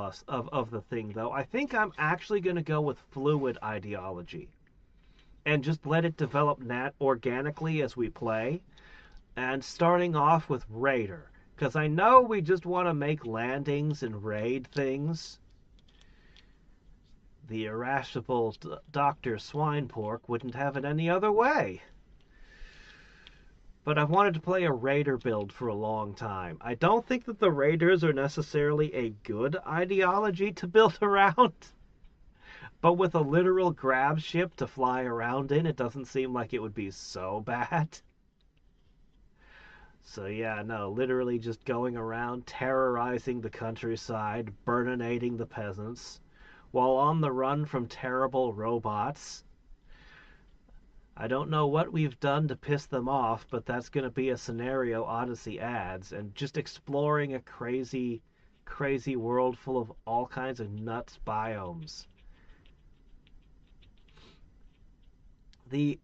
the thing, though. I think I'm actually going to go with fluid ideology. And just let it develop organically as we play. And starting off with Raider. Because I know we just want to make landings and raid things. The irascible Dr. Swinepork wouldn't have it any other way. But I've wanted to play a Raider build for a long time. I don't think that the Raiders are necessarily a good ideology to build around. But with a literal grab ship to fly around in, it doesn't seem like it would be so bad. So yeah, no, literally just going around terrorizing the countryside, burninating the peasants, while on the run from terrible robots. I don't know what we've done to piss them off, but that's going to be a scenario Odyssey adds, and just exploring a crazy, crazy world full of all kinds of nuts biomes.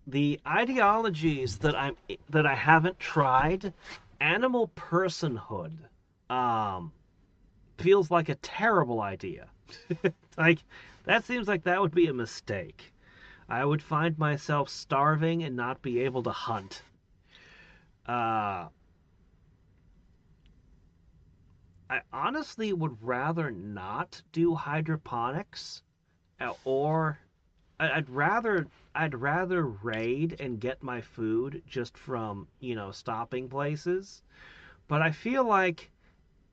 The ideologies that I haven't tried, animal personhood, um, feels like a terrible idea. Like that seems like that would be a mistake. I would find myself starving and not be able to hunt. Uh, I honestly would rather not do hydroponics, or I'd rather raid and get my food just from, stopping places. But I feel like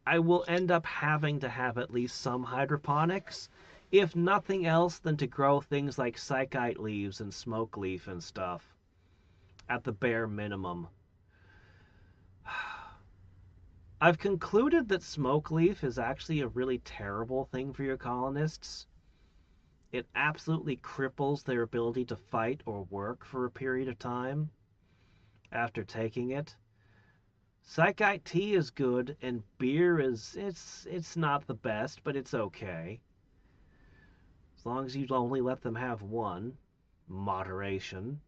I will end up having to have at least some hydroponics, if nothing else than to grow things like psychite leaves and smoke leaf and stuff at the bare minimum. I've concluded that smoke leaf is actually a really terrible thing for your colonists. It absolutely cripples their ability to fight or work for a period of time after taking it. Psychite tea is good, and beer is it's not the best, but it's okay. As long as you only let them have one. Moderation.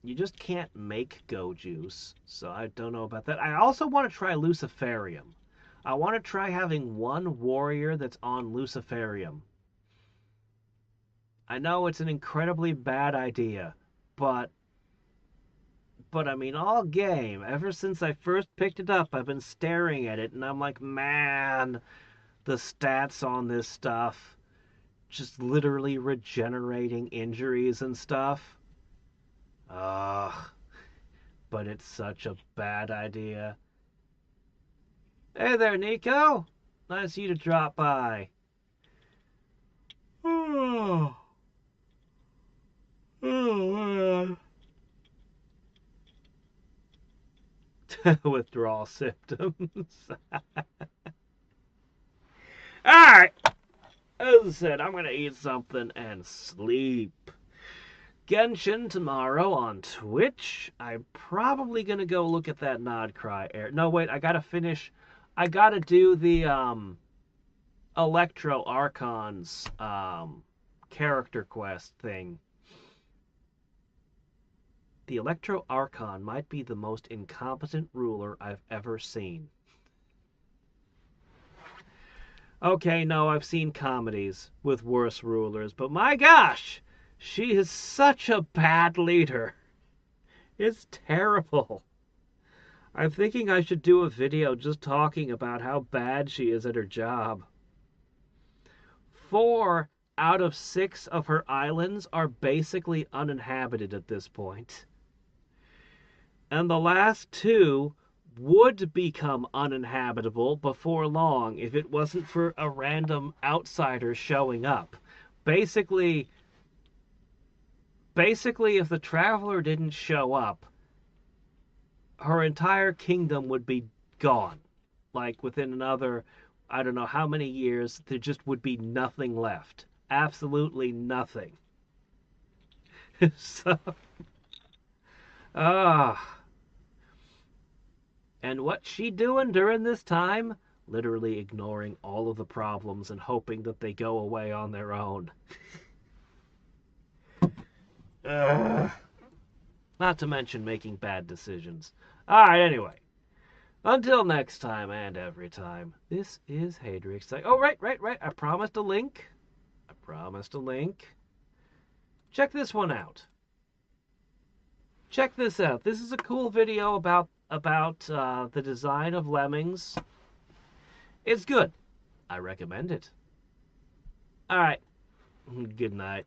You just can't make go juice, so I don't know about that. I also want to try Luciferium. I want to try having one warrior that's on Luciferium. I know it's an incredibly bad idea, but I mean, all game, ever since I first picked it up, I've been staring at it, and I'm like, man, the stats on this stuff, just literally regenerating injuries and stuff. Ugh, but it's such a bad idea. Hey there, Nico. Nice of you to drop by. Oh, man. Withdrawal symptoms. Alright, as I said, I'm gonna eat something and sleep. Genshin tomorrow on Twitch. I'm probably gonna go look at that Nod Cry air. No, wait, I gotta do the Electro Archon's character quest thing. The Electro Archon might be the most incompetent ruler I've ever seen. Okay, no, I've seen comedies with worse rulers, but my gosh, she is such a bad leader. It's terrible. I'm thinking I should do a video just talking about how bad she is at her job. 4 out of 6 of her islands are basically uninhabited at this point. And the last 2 would become uninhabitable before long if it wasn't for a random outsider showing up. Basically, if the traveler didn't show up, her entire kingdom would be gone. Like within another, I don't know how many years, there just would be nothing left. Absolutely nothing. So, ah. And what's she doing during this time? Literally ignoring all of the problems and hoping that they go away on their own. Not to mention making bad decisions. Alright, anyway. Until next time and every time, this is Hadriex. Oh, right. I promised a link. Check this one out. Check this out. This is a cool video about the design of Lemmings. It's good. I recommend it. All right. Good night.